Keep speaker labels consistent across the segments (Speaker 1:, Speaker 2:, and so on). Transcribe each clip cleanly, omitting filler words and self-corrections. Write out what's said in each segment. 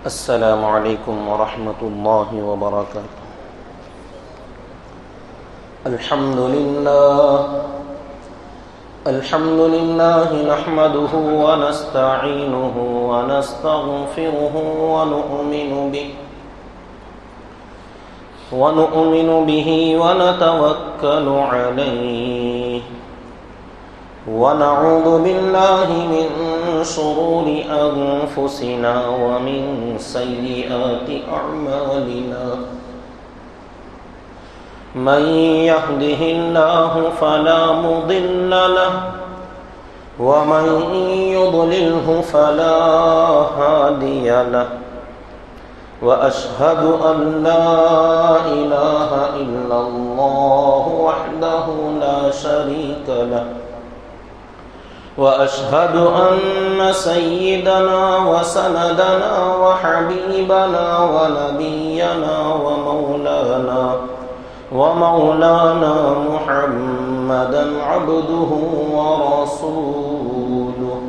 Speaker 1: السلام علیکم ورحمۃ اللہ وبرکاتہ۔ الحمد للہ نحمده ونستعینه ونستغفره ونؤمن به ونتوکل علیہ ونعوذ باللہ من شرور انفسنا ومن سیئات اعمالنا، من يهده الله فلا مضل له ومن يضلله فلا هادي له، وأشهد أن لا إله إلا الله وحده لا شريك له، وأشهد أن سيدنا وسندنا وحبيبنا ونبينا ومولانا محمدا عبده ورسوله،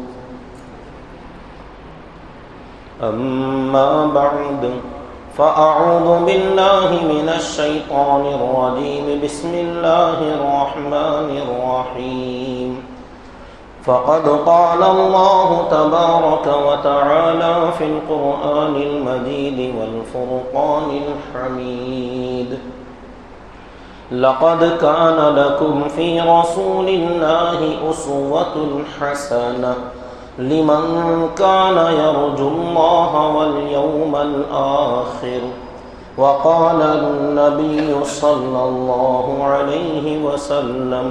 Speaker 1: أما بعد فأعوذ بالله من الشيطان الرجيم، بسم الله الرحمن الرحيم، فقد قال الله تبارك وتعالى في القرآن المجيد والفرقان الحميد، لقد كان لكم في رسول الله أسوة حسنة لمن كان يرجو الله واليوم الآخر، وقال النبي صلى الله عليه وسلم: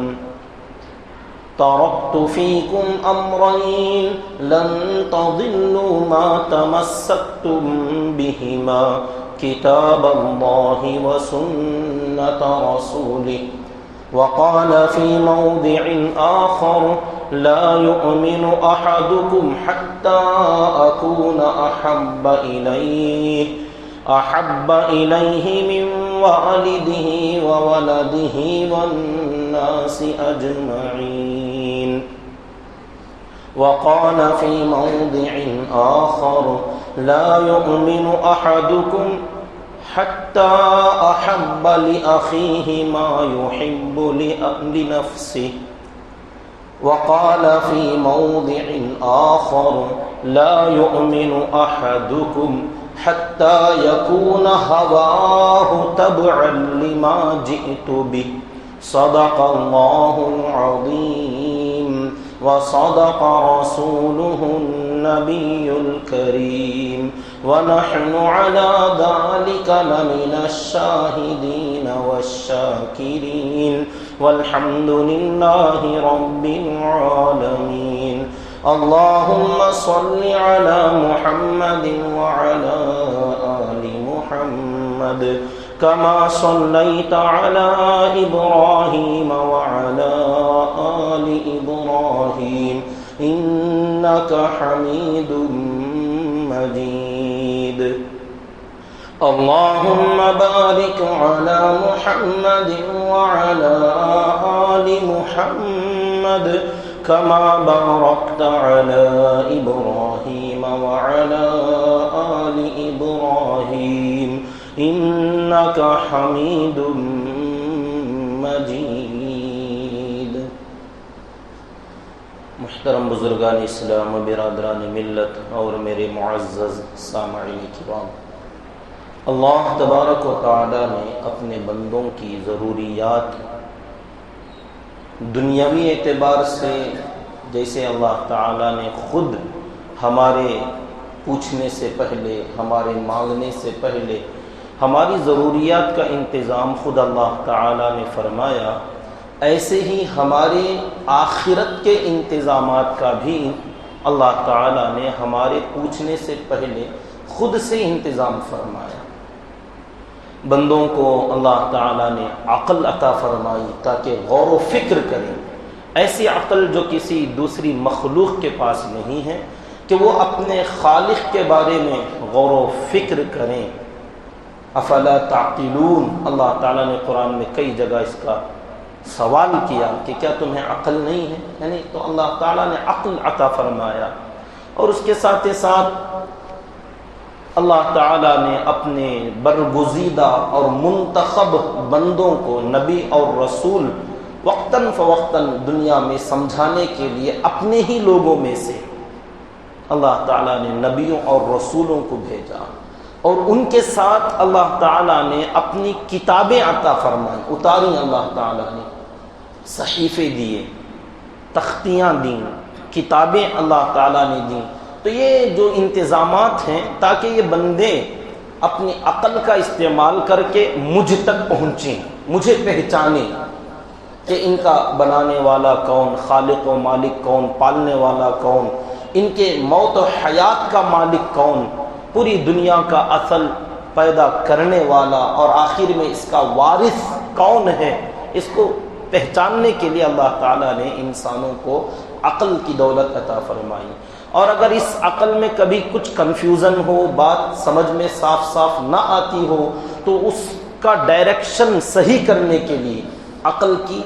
Speaker 1: تركت فيكم أمرين لن تضلوا ما تمسكتم بهما، كتاب الله وسنة رسوله، وقال في موضع آخر: لا يؤمن أحدكم حتى أكون أحب إليه من والده وولده والناس أجمعين، وقال في موضع آخر: لا يؤمن أحدكم حتى أحب لأخيه ما يحب لنفسه، وقال في موضع آخر: لا يؤمن أحدكم حتى يكون هواه تبعا لما جئت به، صدق الله العظيم وصدق رسوله النبي الكريم، ونحن على ذلك لمن الشاهدين والشاكرين، والحمد لله رب العالمين۔ اللهم صل على محمد وعلى آل محمد كما صليت على إبراهيم وعلى آل إبراهيم إنك حميد مجيد۔ اللهم بارك على محمد وعلى آل محمد كما باركت على إبراهيم وعلى آل إبراهيم إنك حميد مجيد۔ محترم بزرگان اسلام و برادران ملت اور میرے معزز سامعین کرام، اللہ تبارک و تعالی نے اپنے بندوں کی ضروریات دنیاوی اعتبار سے، جیسے اللہ تعالیٰ نے خود ہمارے پوچھنے سے پہلے، ہمارے مانگنے سے پہلے ہماری ضروریات کا انتظام خود اللہ تعالیٰ نے فرمایا، ایسے ہی ہمارے آخرت کے انتظامات کا بھی اللہ تعالیٰ نے ہمارے پوچھنے سے پہلے خود سے انتظام فرمایا۔ بندوں کو اللہ تعالیٰ نے عقل عطا فرمائی تاکہ غور و فکر کریں، ایسی عقل جو کسی دوسری مخلوق کے پاس نہیں ہے، کہ وہ اپنے خالق کے بارے میں غور و فکر کریں۔ افلا تعقلون، اللہ تعالیٰ نے قرآن میں کئی جگہ اس کا سوال کیا کہ کیا تمہیں عقل نہیں ہے؟ یعنی تو اللہ تعالیٰ نے عقل عطا فرمایا، اور اس کے ساتھ ساتھ اللہ تعالیٰ نے اپنے برگزیدہ اور منتخب بندوں کو نبی اور رسول وقتاً فوقتاً دنیا میں سمجھانے کے لیے اپنے ہی لوگوں میں سے اللہ تعالیٰ نے نبیوں اور رسولوں کو بھیجا، اور ان کے ساتھ اللہ تعالیٰ نے اپنی کتابیں عطا فرمائیں، اتاری اللہ تعالیٰ نے، صحیفے دیے، تختیاں دیں، کتابیں اللہ تعالیٰ نے دیں۔ تو یہ جو انتظامات ہیں تاکہ یہ بندے اپنی عقل کا استعمال کر کے مجھ تک پہنچیں، مجھے پہچانیں کہ ان کا بنانے والا کون، خالق و مالک کون، پالنے والا کون، ان کے موت و حیات کا مالک کون، پوری دنیا کا اصل پیدا کرنے والا اور آخر میں اس کا وارث کون ہے، اس کو پہچاننے کے لیے اللہ تعالیٰ نے انسانوں کو عقل کی دولت عطا فرمائی۔ اور اگر اس عقل میں کبھی کچھ کنفیوژن ہو، بات سمجھ میں صاف صاف نہ آتی ہو، تو اس کا ڈائریکشن صحیح کرنے کے لیے عقل کی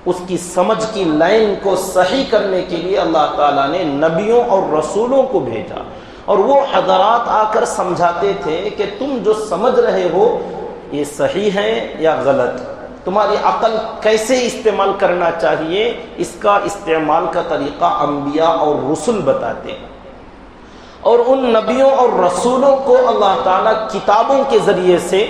Speaker 1: اس کی سمجھ کی لائن کو صحیح کرنے کے لیے اللہ تعالیٰ نے نبیوں اور رسولوں کو بھیجا، اور وہ حضرات آ کر سمجھاتے تھے کہ تم جو سمجھ رہے ہو یہ صحیح ہے یا غلط، تمہاری عقل کیسے استعمال کرنا چاہیے، اس کا استعمال کا طریقہ انبیاء اور رسل بتاتے ہیں۔ اور ان نبیوں اور رسولوں کو اللہ تعالیٰ کتابوں کے ذریعے سے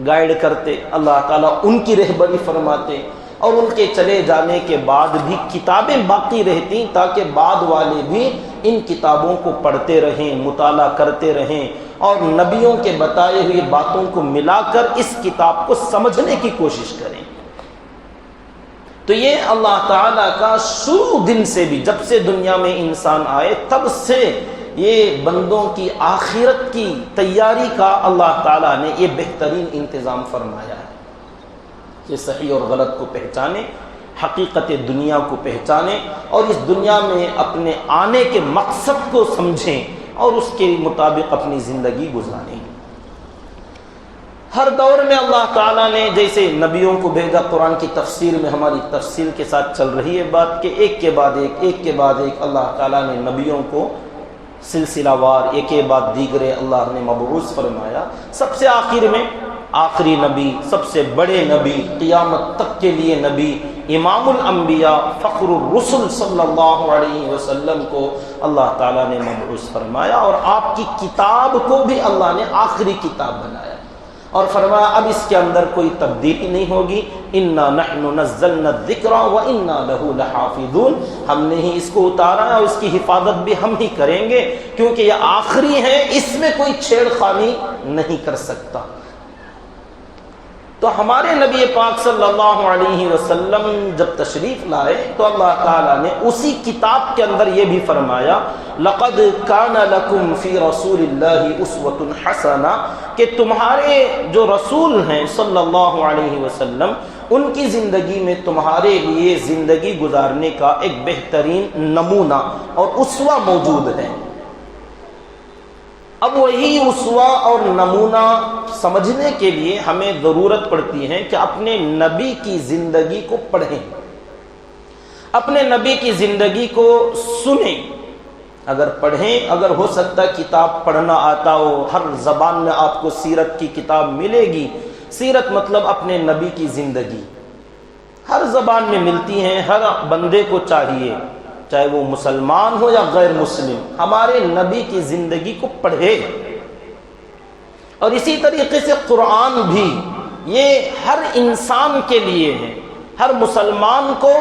Speaker 1: گائیڈ کرتے، اللہ تعالیٰ ان کی رہبری فرماتے، اور ان کے چلے جانے کے بعد بھی کتابیں باقی رہتی تاکہ بعد والے بھی ان کتابوں کو پڑھتے رہیں، مطالعہ کرتے رہیں، اور نبیوں کے بتائے ہوئے باتوں کو ملا کر اس کتاب کو سمجھنے کی کوشش کریں۔ تو یہ اللہ تعالیٰ کا شروع دن سے بھی، جب سے دنیا میں انسان آئے تب سے یہ بندوں کی آخرت کی تیاری کا اللہ تعالیٰ نے یہ بہترین انتظام فرمایا ہے کہ صحیح اور غلط کو پہچانے، حقیقت دنیا کو پہچانے، اور اس دنیا میں اپنے آنے کے مقصد کو سمجھیں اور اس کے مطابق اپنی زندگی گزاریں۔ ہر دور میں اللہ تعالیٰ نے جیسے نبیوں کو بھیجا، قرآن کی تفسیر میں ہماری تفصیل کے ساتھ چل رہی ہے بات کہ ایک کے بعد ایک اللہ تعالیٰ نے نبیوں کو سلسلہ وار ایک کے بعد دیگرے اللہ نے مبعوث فرمایا۔ سب سے آخر میں آخری نبی، سب سے بڑے نبی، قیامت تک کے لیے نبی، امام الانبیاء، فخر الرسل صلی اللہ علیہ وسلم کو اللہ تعالیٰ نے مبعوث فرمایا، اور آپ کی کتاب کو بھی اللہ نے آخری کتاب بنایا، اور فرمایا اب اس کے اندر کوئی تبدیلی نہیں ہوگی، انا نحن نزلنا الذکر وانا له لحافظون، ہم نے ہی اس کو اتارا ہے اور اس کی حفاظت بھی ہم ہی کریں گے، کیونکہ یہ آخری ہے، اس میں کوئی چھیڑ خانی نہیں کر سکتا۔ تو ہمارے نبی پاک صلی اللہ علیہ وسلم جب تشریف لائے تو اللہ تعالیٰ نے اسی کتاب کے اندر یہ بھی فرمایا لَقَدْ كَانَ لَكُمْ فِي رَسُولِ اللَّهِ أُسْوَةٌ حَسَنَةٌ، کہ تمہارے جو رسول ہیں صلی اللہ علیہ وسلم، ان کی زندگی میں تمہارے لیے زندگی گزارنے کا ایک بہترین نمونہ اور اسوہ موجود ہے۔ اب وہی اسوہ اور نمونہ سمجھنے کے لیے ہمیں ضرورت پڑتی ہے کہ اپنے نبی کی زندگی کو پڑھیں، اپنے نبی کی زندگی کو سنیں، اگر پڑھیں، اگر ہو سکتا کتاب پڑھنا آتا ہو، ہر زبان میں آپ کو سیرت کی کتاب ملے گی۔ سیرت مطلب اپنے نبی کی زندگی ہر زبان میں ملتی ہیں، ہر بندے کو چاہیے، چاہے وہ مسلمان ہو یا غیر مسلم، ہمارے نبی کی زندگی کو پڑھے۔ اور اسی طریقے سے قرآن بھی یہ ہر انسان کے لیے ہے، ہر مسلمان کو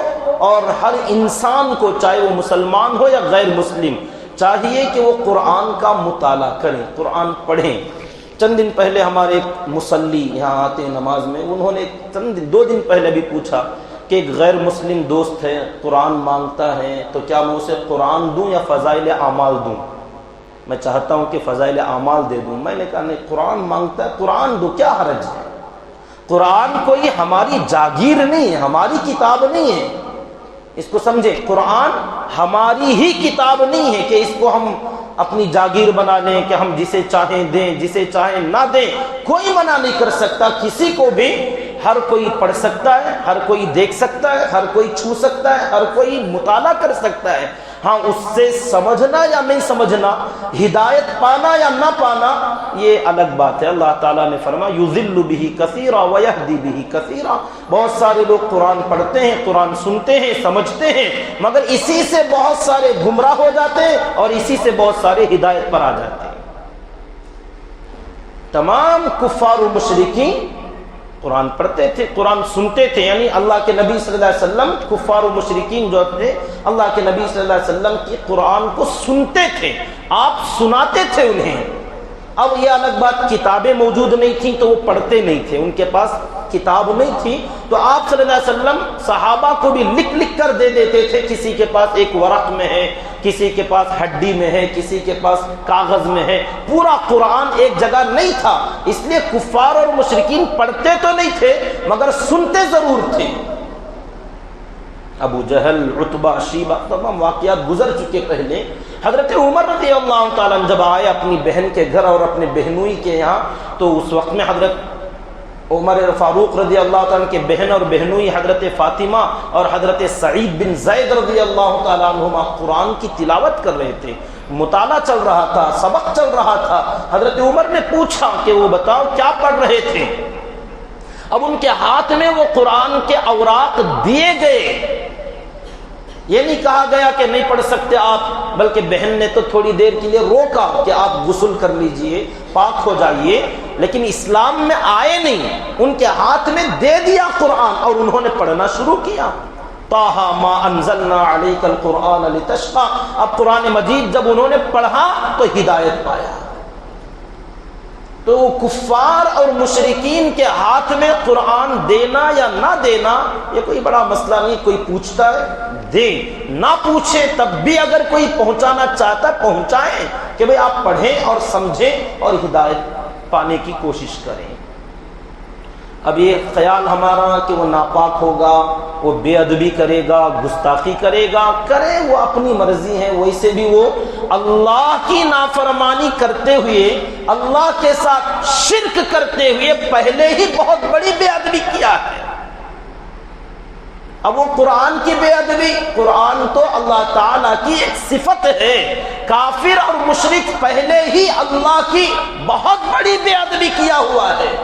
Speaker 1: اور ہر انسان کو، چاہے وہ مسلمان ہو یا غیر مسلم، چاہیے کہ وہ قرآن کا مطالعہ کریں، قرآن پڑھیں۔ چند دن پہلے ہمارے ایک مصلی یہاں آتے ہیں نماز میں، انہوں نے دو دن پہلے بھی پوچھا کہ ایک غیر مسلم دوست ہے، قرآن مانگتا ہے، تو کیا میں اسے قرآن دوں یا فضائل اعمال دوں؟ میں چاہتا ہوں کہ فضائل اعمال دے دوں۔ میں نے کہا نہیں، قرآن مانگتا ہے، قرآن دو، کیا حرج ہے؟ قرآن کوئی ہماری جاگیر نہیں ہے، ہماری کتاب نہیں ہے، اس کو سمجھے۔ قرآن ہماری ہی کتاب نہیں ہے کہ اس کو ہم اپنی جاگیر بنا لیں کہ ہم جسے چاہیں دیں، جسے چاہیں نہ دیں، کوئی منع نہیں کر سکتا کسی کو بھی۔ ہر کوئی پڑھ سکتا ہے، ہر کوئی دیکھ سکتا ہے، ہر کوئی چھو سکتا ہے، ہر کوئی مطالعہ کر سکتا ہے، ہاں اس سے سمجھنا یا نہیں سمجھنا، ہدایت پانا یا نہ پانا، یہ الگ بات ہے۔ اللہ تعالیٰ نے فرمایا یضل بہ کثیرا ویہدی بہ کثیرا، بہت سارے لوگ قرآن پڑھتے ہیں، قرآن سنتے ہیں، سمجھتے ہیں، مگر اسی سے بہت سارے گمراہ ہو جاتے ہیں اور اسی سے بہت سارے ہدایت پر آ جاتے ہیں۔ تمام کفار و مشرکین قرآن پڑھتے تھے، قرآن سنتے تھے، یعنی اللہ کے نبی صلی اللہ علیہ وسلم، کفار و مشرکین جو تھے اللہ کے نبی صلی اللہ علیہ وسلم کی قرآن کو سنتے تھے، آپ سناتے تھے انہیں۔ اب یہ الگ بات کتابیں موجود نہیں تھیں تو وہ پڑھتے نہیں تھے، ان کے پاس کتاب نہیں تھی، تو آپ صلی اللہ علیہ وسلم صحابہ کو بھی لکھ لکھ کر دے دیتے تھے، کسی کے پاس ایک ورق میں ہے، کسی کے پاس ہڈی میں ہے، کسی کے پاس کاغذ میں ہے، پورا قرآن ایک جگہ نہیں تھا، اس لیے کفار اور مشرکین پڑھتے تو نہیں تھے مگر سنتے ضرور تھے۔ ابو جہل، عتبہ، شیبہ، تمام واقعات گزر چکے پہلے۔ حضرت عمر رضی اللہ تعالیٰ عنہ جب آئے اپنی بہن کے گھر اور اپنے بہنوئی کے یہاں، تو اس وقت میں حضرت عمر فاروق رضی اللہ تعالیٰ کے بہن اور بہنوئی حضرت فاطمہ اور حضرت سعید بن زید رضی اللہ تعالیٰ عنہما قرآن کی تلاوت کر رہے تھے، مطالعہ چل رہا تھا، سبق چل رہا تھا۔ حضرت عمر نے پوچھا کہ وہ بتاؤ کیا پڑھ رہے تھے؟ اب ان کے ہاتھ میں وہ قرآن کے اوراق دیے گئے، یہ نہیں کہا گیا کہ نہیں پڑھ سکتے آپ، بلکہ بہن نے تو تھوڑی دیر کے لیے روکا کہ آپ غسل کر لیجئے، پاک ہو جائیے، لیکن اسلام میں آئے نہیں، ان کے ہاتھ میں دے دیا قرآن اور انہوں نے پڑھنا شروع کیا۔ طٰہٰ ما انزلنا علیک القرآن لتشقیٰ، اب قرآن مجید جب انہوں نے پڑھا تو ہدایت پایا۔ تو کفار اور مشرکین کے ہاتھ میں قرآن دینا یا نہ دینا یہ کوئی بڑا مسئلہ نہیں، کوئی پوچھتا ہے دے، نہ پوچھے تب بھی اگر کوئی پہنچانا چاہتا ہے پہنچائیں، کہ بھئی آپ پڑھیں اور سمجھیں اور ہدایت پانے کی کوشش کریں۔ اب یہ خیال ہمارا کہ وہ ناپاک ہوگا، وہ بے ادبی کرے گا، گستاخی کرے گا، کرے، وہ اپنی مرضی ہے، ویسے بھی وہ اللہ کی نافرمانی کرتے ہوئے، اللہ کے ساتھ شرک کرتے ہوئے پہلے ہی بہت بڑی بے ادبی کیا ہے۔ اب وہ قرآن کی بے ادبی، قرآن تو اللہ تعالیٰ کی ایک صفت ہے، کافر اور مشرک پہلے ہی اللہ کی بہت بڑی بے ادبی کیا ہوا ہے۔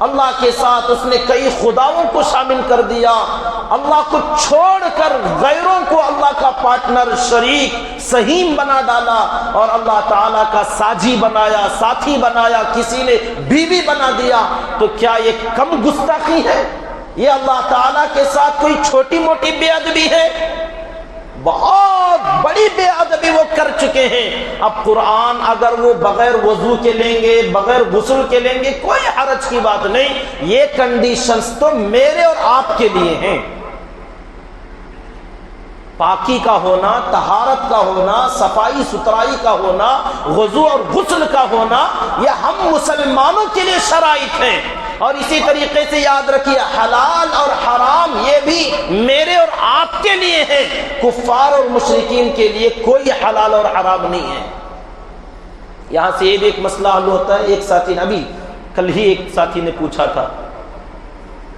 Speaker 1: اللہ کے ساتھ اس نے کئی خداؤں کو شامل کر دیا، اللہ کو چھوڑ کر غیروں کو اللہ کا پارٹنر، شریک، سہیم بنا ڈالا، اور اللہ تعالیٰ کا ساجی بنایا، ساتھی بنایا، کسی نے بیوی بنا دیا۔ تو کیا یہ کم گستاخی ہے؟ یہ اللہ تعالیٰ کے ساتھ کوئی چھوٹی موٹی بے ادبی ہے؟ بہت بڑی بے ادبی وہ کر چکے ہیں۔ اب قرآن اگر وہ بغیر وضو کے لیں گے، بغیر غسل کے لیں گے، کوئی حرج کی بات نہیں، یہ کنڈیشنز تو میرے اور آپ کے لیے ہیں۔ پاکی کا ہونا، طہارت کا ہونا، صفائی ستھرائی کا ہونا، وضو اور غسل کا ہونا، یہ ہم مسلمانوں کے لیے شرائط ہیں۔ اور اسی طریقے سے یاد رکھیے حلال اور حرام یہ بھی میرے اور آپ کے لیے ہے، کفار اور مشرکین کے لیے کوئی حلال اور حرام نہیں ہے۔ یہاں سے یہ بھی ایک مسئلہ حل ہوتا ہے۔ ایک ساتھی نے ابھی کل ہی ایک ساتھی نے پوچھا تھا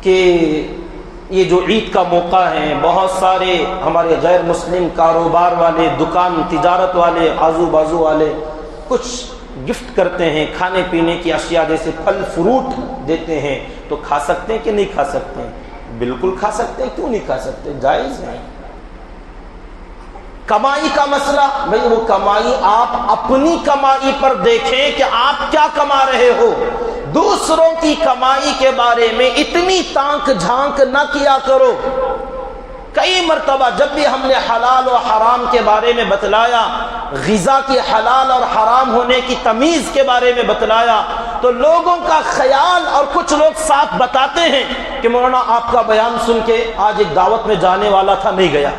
Speaker 1: کہ یہ جو عید کا موقع ہے، بہت سارے ہمارے غیر مسلم کاروبار والے، دکان تجارت والے، آزو بازو والے کچھ گفٹ کرتے ہیں، کھانے پینے کی اشیاء جیسے پھل فروٹ دیتے ہیں، تو کھا سکتے ہیں کہ نہیں کھا سکتے ہیں؟ بالکل کھا سکتے ہیں، کیوں نہیں کھا سکتے؟ جائز ہے۔ کمائی کا مسئلہ، بھئی وہ کمائی آپ اپنی کمائی پر دیکھیں کہ آپ کیا کما رہے ہو، دوسروں کی کمائی کے بارے میں اتنی تانک جھانک نہ کیا کرو۔ کئی مرتبہ جب بھی ہم نے حلال و حرام کے بارے میں بتلایا، غذا کی حلال اور حرام ہونے کی تمیز کے بارے میں بتلایا، تو لوگوں کا خیال، اور کچھ لوگ ساتھ بتاتے ہیں کہ مولانا آپ کا بیان سن کے آج ایک دعوت میں جانے والا تھا، نہیں گیا۔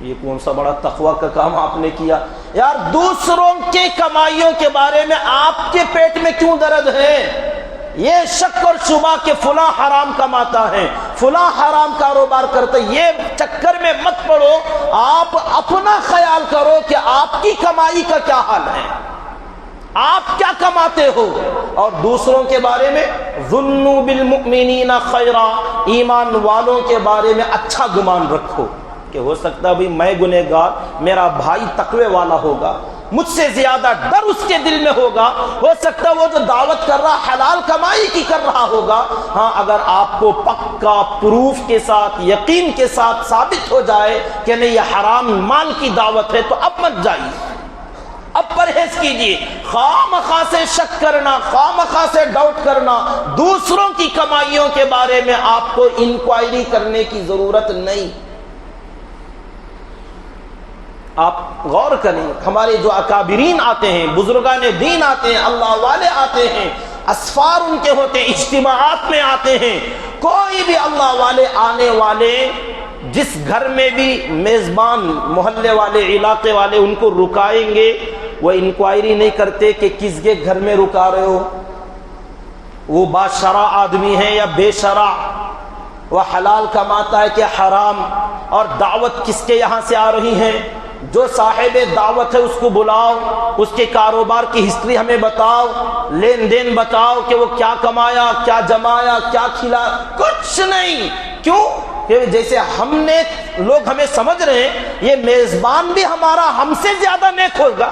Speaker 1: یہ کون سا بڑا تقوی کا کام آپ نے کیا؟ یار دوسروں کے کمائیوں کے بارے میں آپ کے پیٹ میں کیوں درد ہے؟ یہ شک اور شبہ کہ فلاں حرام کماتا ہے، فلاں حرام کاروبار کرتا ہے، یہ چکر میں مت پڑو۔ آپ اپنا خیال کرو کہ آپ کی کمائی کا کیا حال ہے، آپ کیا کماتے ہو، اور دوسروں کے بارے میں ظنوا بالمؤمنین خیرا، ایمان والوں کے بارے میں اچھا گمان رکھو۔ کہ ہو سکتا ہے بھی میں گنہگار، میرا بھائی تقوی والا ہوگا، مجھ سے زیادہ ڈر اس کے دل میں ہوگا، ہو سکتا ہے وہ جو دعوت کر رہا حلال کمائی کی کر رہا ہوگا۔ ہاں اگر آپ کو پکا پروف کے ساتھ، یقین کے ساتھ ثابت ہو جائے کہ نہیں یہ حرام مال کی دعوت ہے، تو اب مت جائیے، اب پرہیز کیجیے۔ خواہ سے شک کرنا، خواہ سے ڈاؤٹ کرنا، دوسروں کی کمائیوں کے بارے میں آپ کو انکوائری کرنے کی ضرورت نہیں۔ آپ غور کریں، ہمارے جو اکابرین آتے ہیں، بزرگان دین آتے ہیں، اللہ والے آتے ہیں، اسفار ان کے ہوتے ہیں، اجتماعات میں آتے ہیں، کوئی بھی اللہ والے آنے والے جس گھر میں بھی میزبان محلے والے، علاقے والے ان کو رکائیں گے، وہ انکوائری نہیں کرتے کہ کس کے گھر میں رکا رہے ہو، وہ باشرع آدمی ہے یا بے شرع، وہ حلال کماتا ہے کہ حرام، اور دعوت کس کے یہاں سے آ رہی ہے۔ جو صاحب دعوت ہے اس کو بلاؤ، اس کے کاروبار کی ہسٹری ہمیں بتاؤ، لین دین بتاؤ کہ وہ کیا کمایا، کیا جمایا، کیا کھلا، کچھ نہیں۔ کیوں؟ کہ جیسے ہم نے لوگ ہمیں سمجھ رہے ہیں یہ میزبان بھی ہمارا ہم سے زیادہ نیک ہوگا۔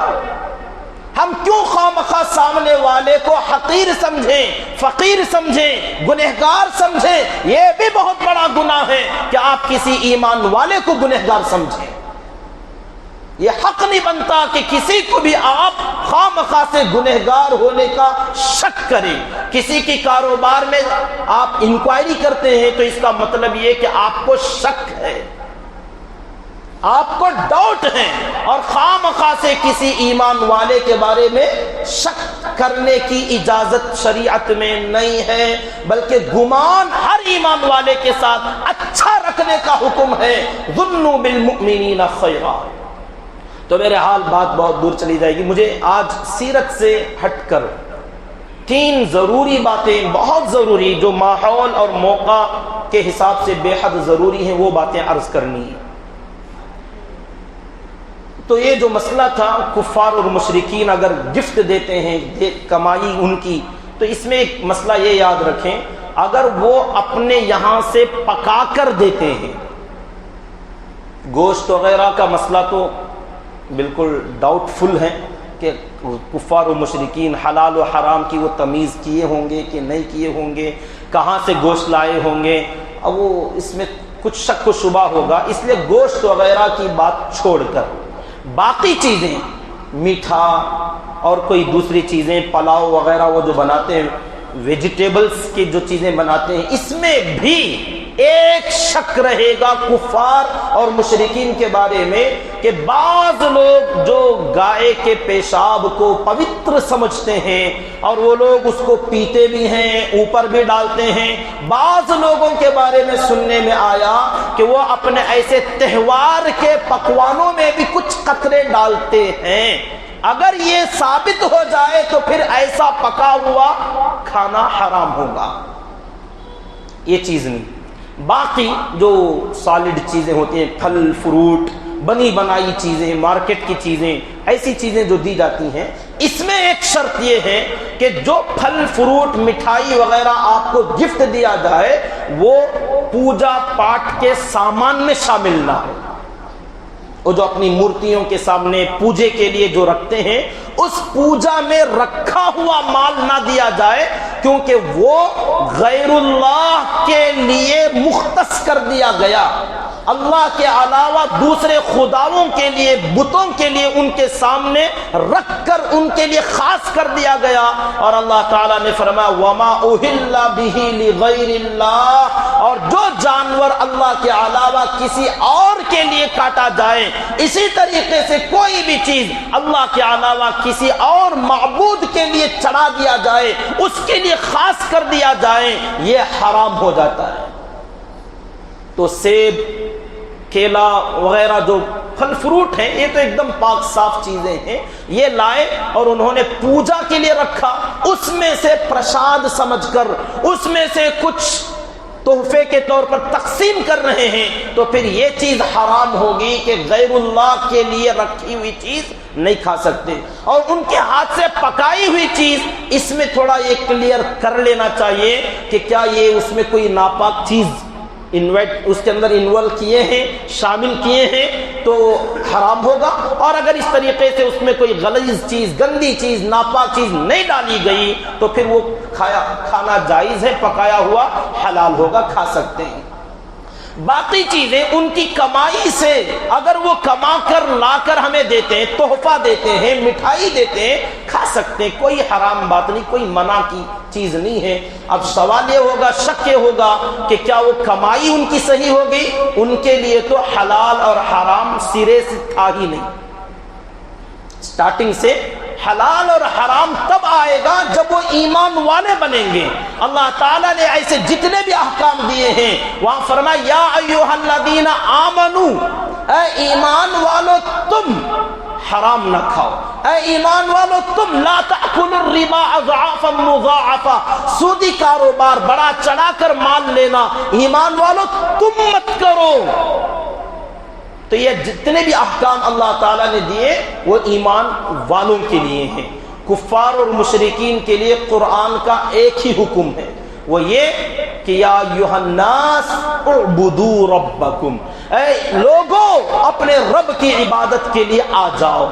Speaker 1: ہم کیوں خواہ سامنے والے کو حقیر سمجھیں، فقیر سمجھیں، گنہگار سمجھیں؟ یہ بھی بہت بڑا گناہ ہے کہ آپ کسی ایمان والے کو گنہگار سمجھیں۔ یہ حق نہیں بنتا کہ کسی کو بھی آپ خواہ سے گنہگار ہونے کا شک کریں۔ کسی کی کاروبار میں آپ انکوائری کرتے ہیں تو اس کا مطلب یہ کہ آپ کو شک ہے، آپ کو ڈاؤٹ ہے، اور خواہ سے کسی ایمان والے کے بارے میں شک کرنے کی اجازت شریعت میں نہیں ہے، بلکہ گمان ہر ایمان والے کے ساتھ اچھا رکھنے کا حکم ہے۔ ظنوا بالمؤمنین خیرا۔ تو میرے حال بات بہت دور چلی جائے گی، مجھے آج سیرت سے ہٹ کر 3 ضروری باتیں، بہت ضروری، جو ماحول اور موقع کے حساب سے بے حد ضروری ہیں، وہ باتیں عرض کرنی ہیں۔ تو یہ جو مسئلہ تھا، کفار اور مشرکین اگر گفٹ دیتے ہیں کمائی ان کی، تو اس میں ایک مسئلہ یہ یاد رکھیں، اگر وہ اپنے یہاں سے پکا کر دیتے ہیں، گوشت وغیرہ کا مسئلہ تو بالکل ڈاؤٹ فل ہے کہ کفار و مشرکین حلال و حرام کی وہ تمیز کیے ہوں گے کہ نہیں کیے ہوں گے، کہاں سے گوشت لائے ہوں گے، اب وہ اس میں کچھ شک و شبہ ہوگا، اس لیے گوشت وغیرہ کی بات چھوڑ کر باقی چیزیں، میٹھا اور کوئی دوسری چیزیں، پلاؤ وغیرہ وہ جو بناتے ہیں، ویجیٹیبلز کی جو چیزیں بناتے ہیں، اس میں بھی ایک شک رہے گا کفار اور مشرکین کے بارے میں کہ بعض لوگ جو گائے کے پیشاب کو پوتر سمجھتے ہیں اور وہ لوگ اس کو پیتے بھی ہیں، اوپر بھی ڈالتے ہیں۔ بعض لوگوں کے بارے میں سننے میں آیا کہ وہ اپنے ایسے تہوار کے پکوانوں میں بھی کچھ قطرے ڈالتے ہیں۔ اگر یہ ثابت ہو جائے تو پھر ایسا پکا ہوا کھانا حرام ہوگا، یہ چیز نہیں۔ باقی جو سالڈ چیزیں ہوتی ہیں، پھل فروٹ، بنی بنائی چیزیں، مارکیٹ کی چیزیں، ایسی چیزیں جو دی جاتی ہیں، اس میں ایک شرط یہ ہے کہ جو پھل فروٹ مٹھائی وغیرہ آپ کو گفٹ دیا جائے وہ پوجا پاٹ کے سامان میں شامل نہ ہو۔ وہ جو اپنی مورتیوں کے سامنے پوجے کے لیے جو رکھتے ہیں، اس پوجا میں رکھا ہوا مال نہ دیا جائے، کیونکہ وہ غیر اللہ کے لیے مختص کر دیا گیا۔ اللہ کے علاوہ دوسرے خداؤں کے لیے، بتوں کے لیے ان کے سامنے رکھ کر ان کے لیے خاص کر دیا گیا۔ اور اللہ تعالیٰ نے فرمایا وَمَا أُهِلَّ بِهِ لِغَيْرِ اللَّهِ، اور جو جانور اللہ کے علاوہ کسی اور کے لیے کاٹا جائے، اسی طریقے سے کوئی بھی چیز اللہ کے علاوہ کسی اور معبود کے لیے چڑھا دیا جائے، اس کے لیے خاص کر دیا جائے، یہ حرام ہو جاتا ہے۔ تو سیب، کیلا وغیرہ جو پھل فروٹ ہیں، یہ تو ایک دم پاک صاف چیزیں ہیں، یہ لائے اور انہوں نے پوجا کے لیے رکھا، اس میں سے پرساد سمجھ کر اس میں سے کچھ تحفے کے طور پر تقسیم کر رہے ہیں، تو پھر یہ چیز حرام ہوگی کہ غیر اللہ کے لیے رکھی ہوئی چیز نہیں کھا سکتے۔ اور ان کے ہاتھ سے پکائی ہوئی چیز، اس میں تھوڑا یہ کلیئر کر لینا چاہیے کہ کیا یہ اس میں کوئی ناپاک چیز انوائٹ اس کے اندر انوالو کیے ہیں، شامل کیے ہیں تو حرام ہوگا، اور اگر اس طریقے سے اس میں کوئی غلیظ چیز، گندی چیز، ناپاک چیز نہیں ڈالی گئی تو پھر وہ کھانا جائز ہے، پکایا ہوا حلال ہوگا، کھا سکتے ہیں۔ باقی چیزیں ان کی کمائی سے اگر وہ کما کر لا کر ہمیں دیتے ہیں، تحفہ دیتے ہیں، مٹھائی دیتے ہیں، کھا سکتے ہیں، کوئی حرام بات نہیں، کوئی منع کی چیز نہیں ہے۔ اب سوال یہ ہوگا، شک یہ ہوگا کہ کیا وہ کمائی ان کی صحیح ہوگی؟ ان کے لیے تو حلال اور حرام سرے سے تھا ہی نہیں، سٹارٹنگ سے حلال اور حرام تب آئے گا جب وہ ایمان والے بنیں گے۔ اللہ تعالیٰ نے ایسے جتنے بھی احکام دیے ہیں وہاں فرمایا یا ایھا الذین آمنو، اے ایمان والو تم حرام نہ کھاؤ، اے ایمان والو تم لا تأکلوا الربا اضعافا مضاعفا، سودی کاروبار بڑا چڑھا کر مال لینا ایمان والو تم مت کرو۔ تو یہ جتنے بھی احکام اللہ تعالیٰ نے دیے وہ ایمان والوں کے لیے ہیں۔ کفار اور مشرکین کے لیے قرآن کا ایک ہی حکم ہے، وہ یہ کہ یا ایھا الناس اعبدوا ربکم، اے لوگوں اپنے رب کی عبادت کے لیے آ جاؤ۔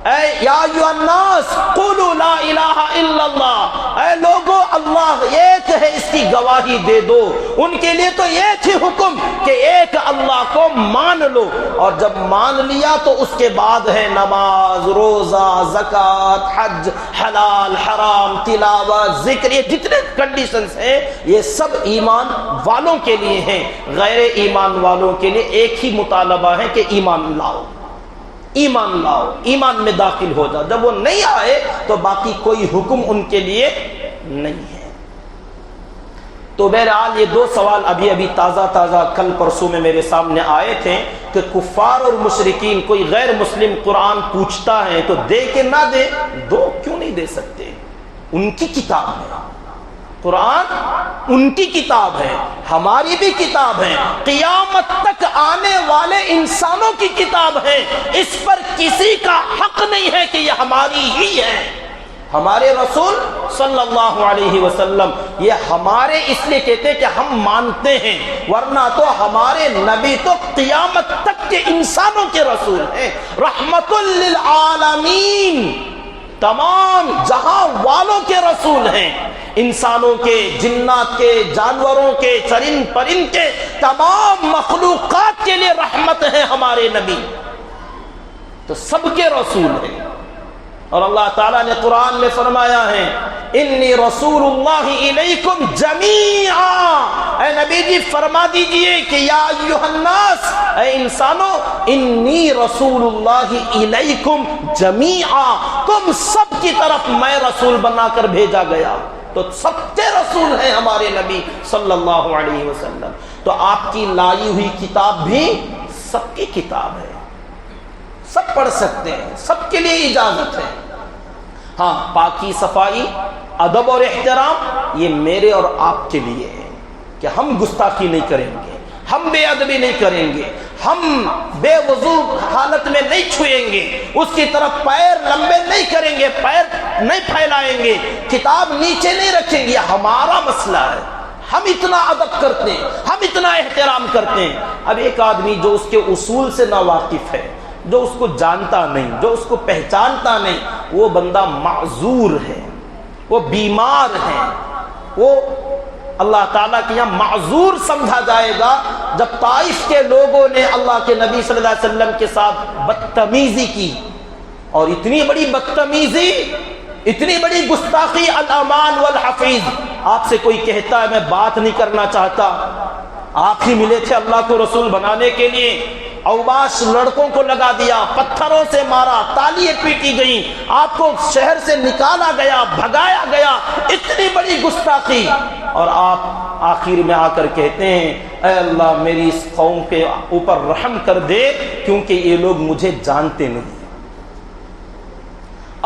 Speaker 1: اے یا ایھا الناس قولوا لا الہ الا اللہ، اے لوگوں اللہ ایک ہے اس کی گواہی دے دو۔ ان کے لیے تو یہ تھی حکم کہ ایک اللہ کو مان لو، اور جب مان لیا تو اس کے بعد ہے نماز، روزہ، زکوٰۃ، حج، حلال، حرام، تلاوت، ذکر، یہ جتنے کنڈیشنز ہیں یہ سب ایمان والوں کے لیے ہیں۔ غیر ایمان والوں کے لیے ایک ہی مطالبہ ہے کہ ایمان لاؤ، ایمان لاؤ، ایمان میں داخل ہو جاؤ۔ جب وہ نہیں آئے تو باقی کوئی حکم ان کے لیے نہیں ہے۔ تو بہرحال یہ دو سوال ابھی تازہ کل پرسوں میں میرے سامنے آئے تھے کہ کفار اور مشرکین کوئی غیر مسلم قرآن پوچھتا ہے تو دے کہ نہ دے، دو کیوں نہیں دے سکتے؟ ان کی کتاب ہے قرآن، ان کی کتاب ہے، ہماری بھی کتاب ہے، قیامت تک آنے والے انسانوں کی کتاب ہے۔ اس پر کسی کا حق نہیں ہے کہ یہ ہماری ہی ہے۔ ہمارے رسول صلی اللہ علیہ وسلم یہ ہمارے اس لیے کہتے ہیں کہ ہم مانتے ہیں، ورنہ تو ہمارے نبی تو قیامت تک کے انسانوں کے رسول ہیں، رحمت للعالمین، تمام جہاں والوں کے رسول ہیں، انسانوں کے، جنات کے، جانوروں کے، چرند پرند کے، تمام مخلوقات کے لیے رحمت ہے ہمارے نبی، تو سب کے رسول ہیں۔ اور اللہ تعالیٰ نے قرآن میں فرمایا ہے انی رسول اللہ الیکم جمیعا، اے نبی جی فرما دیجئے کہ یا ایھا الناس، اے انسانوں، انی رسول اللہ الیکم جمیعا، تم سب کی طرف میں رسول بنا کر بھیجا گیا۔ تو سب کے رسول ہیں ہمارے نبی صلی اللہ علیہ وسلم۔ تو آپ کی لائی ہوئی کتاب بھی سب کی کتاب ہے، سب پڑھ سکتے ہیں، سب کے لیے اجازت ہے۔ ہاں پاکی، صفائی، ادب اور احترام یہ میرے اور آپ کے لیے ہے کہ ہم گستاخی نہیں کریں گے، ہم بے ادبی نہیں کریں گے، ہم بے وضو حالت میں نہیں چھوئیں گے، اس کی طرف پیر لمبے نہیں کریں گے، پیر نہیں پھیلائیں گے، کتاب نیچے نہیں رکھیں گے، ہمارا مسئلہ ہے۔ ہم اتنا ادب کرتے ہیں، ہم اتنا احترام کرتے ہیں۔ اب ایک آدمی جو اس کے اصول سے ناواقف ہے، جو اس کو جانتا نہیں، جو اس کو پہچانتا نہیں، وہ بندہ معذور ہے، وہ بیمار ہے، وہ اللہ تعالیٰ کے یہاں معذور سمجھا جائے گا۔ جب طائف کے لوگوں نے اللہ کے نبی صلی اللہ علیہ وسلم کے ساتھ بدتمیزی کی، اور اتنی بڑی بدتمیزی، اتنی بڑی گستاخی، الامان والحفیظ، آپ سے کوئی کہتا ہے میں بات نہیں کرنا چاہتا، آپ ہی ملے تھے اللہ کو رسول بنانے کے لیے، اوباش لڑکوں کو لگا دیا، پتھروں سے مارا، تالیاں پیٹی گئیں، آپ کو شہر سے نکالا گیا، بھگایا گیا، اتنی بڑی گستاخی، اور آپ آخر میں آ کر کہتے ہیں اے اللہ میری اس قوم کے اوپر رحم کر دے کیونکہ یہ لوگ مجھے جانتے نہیں۔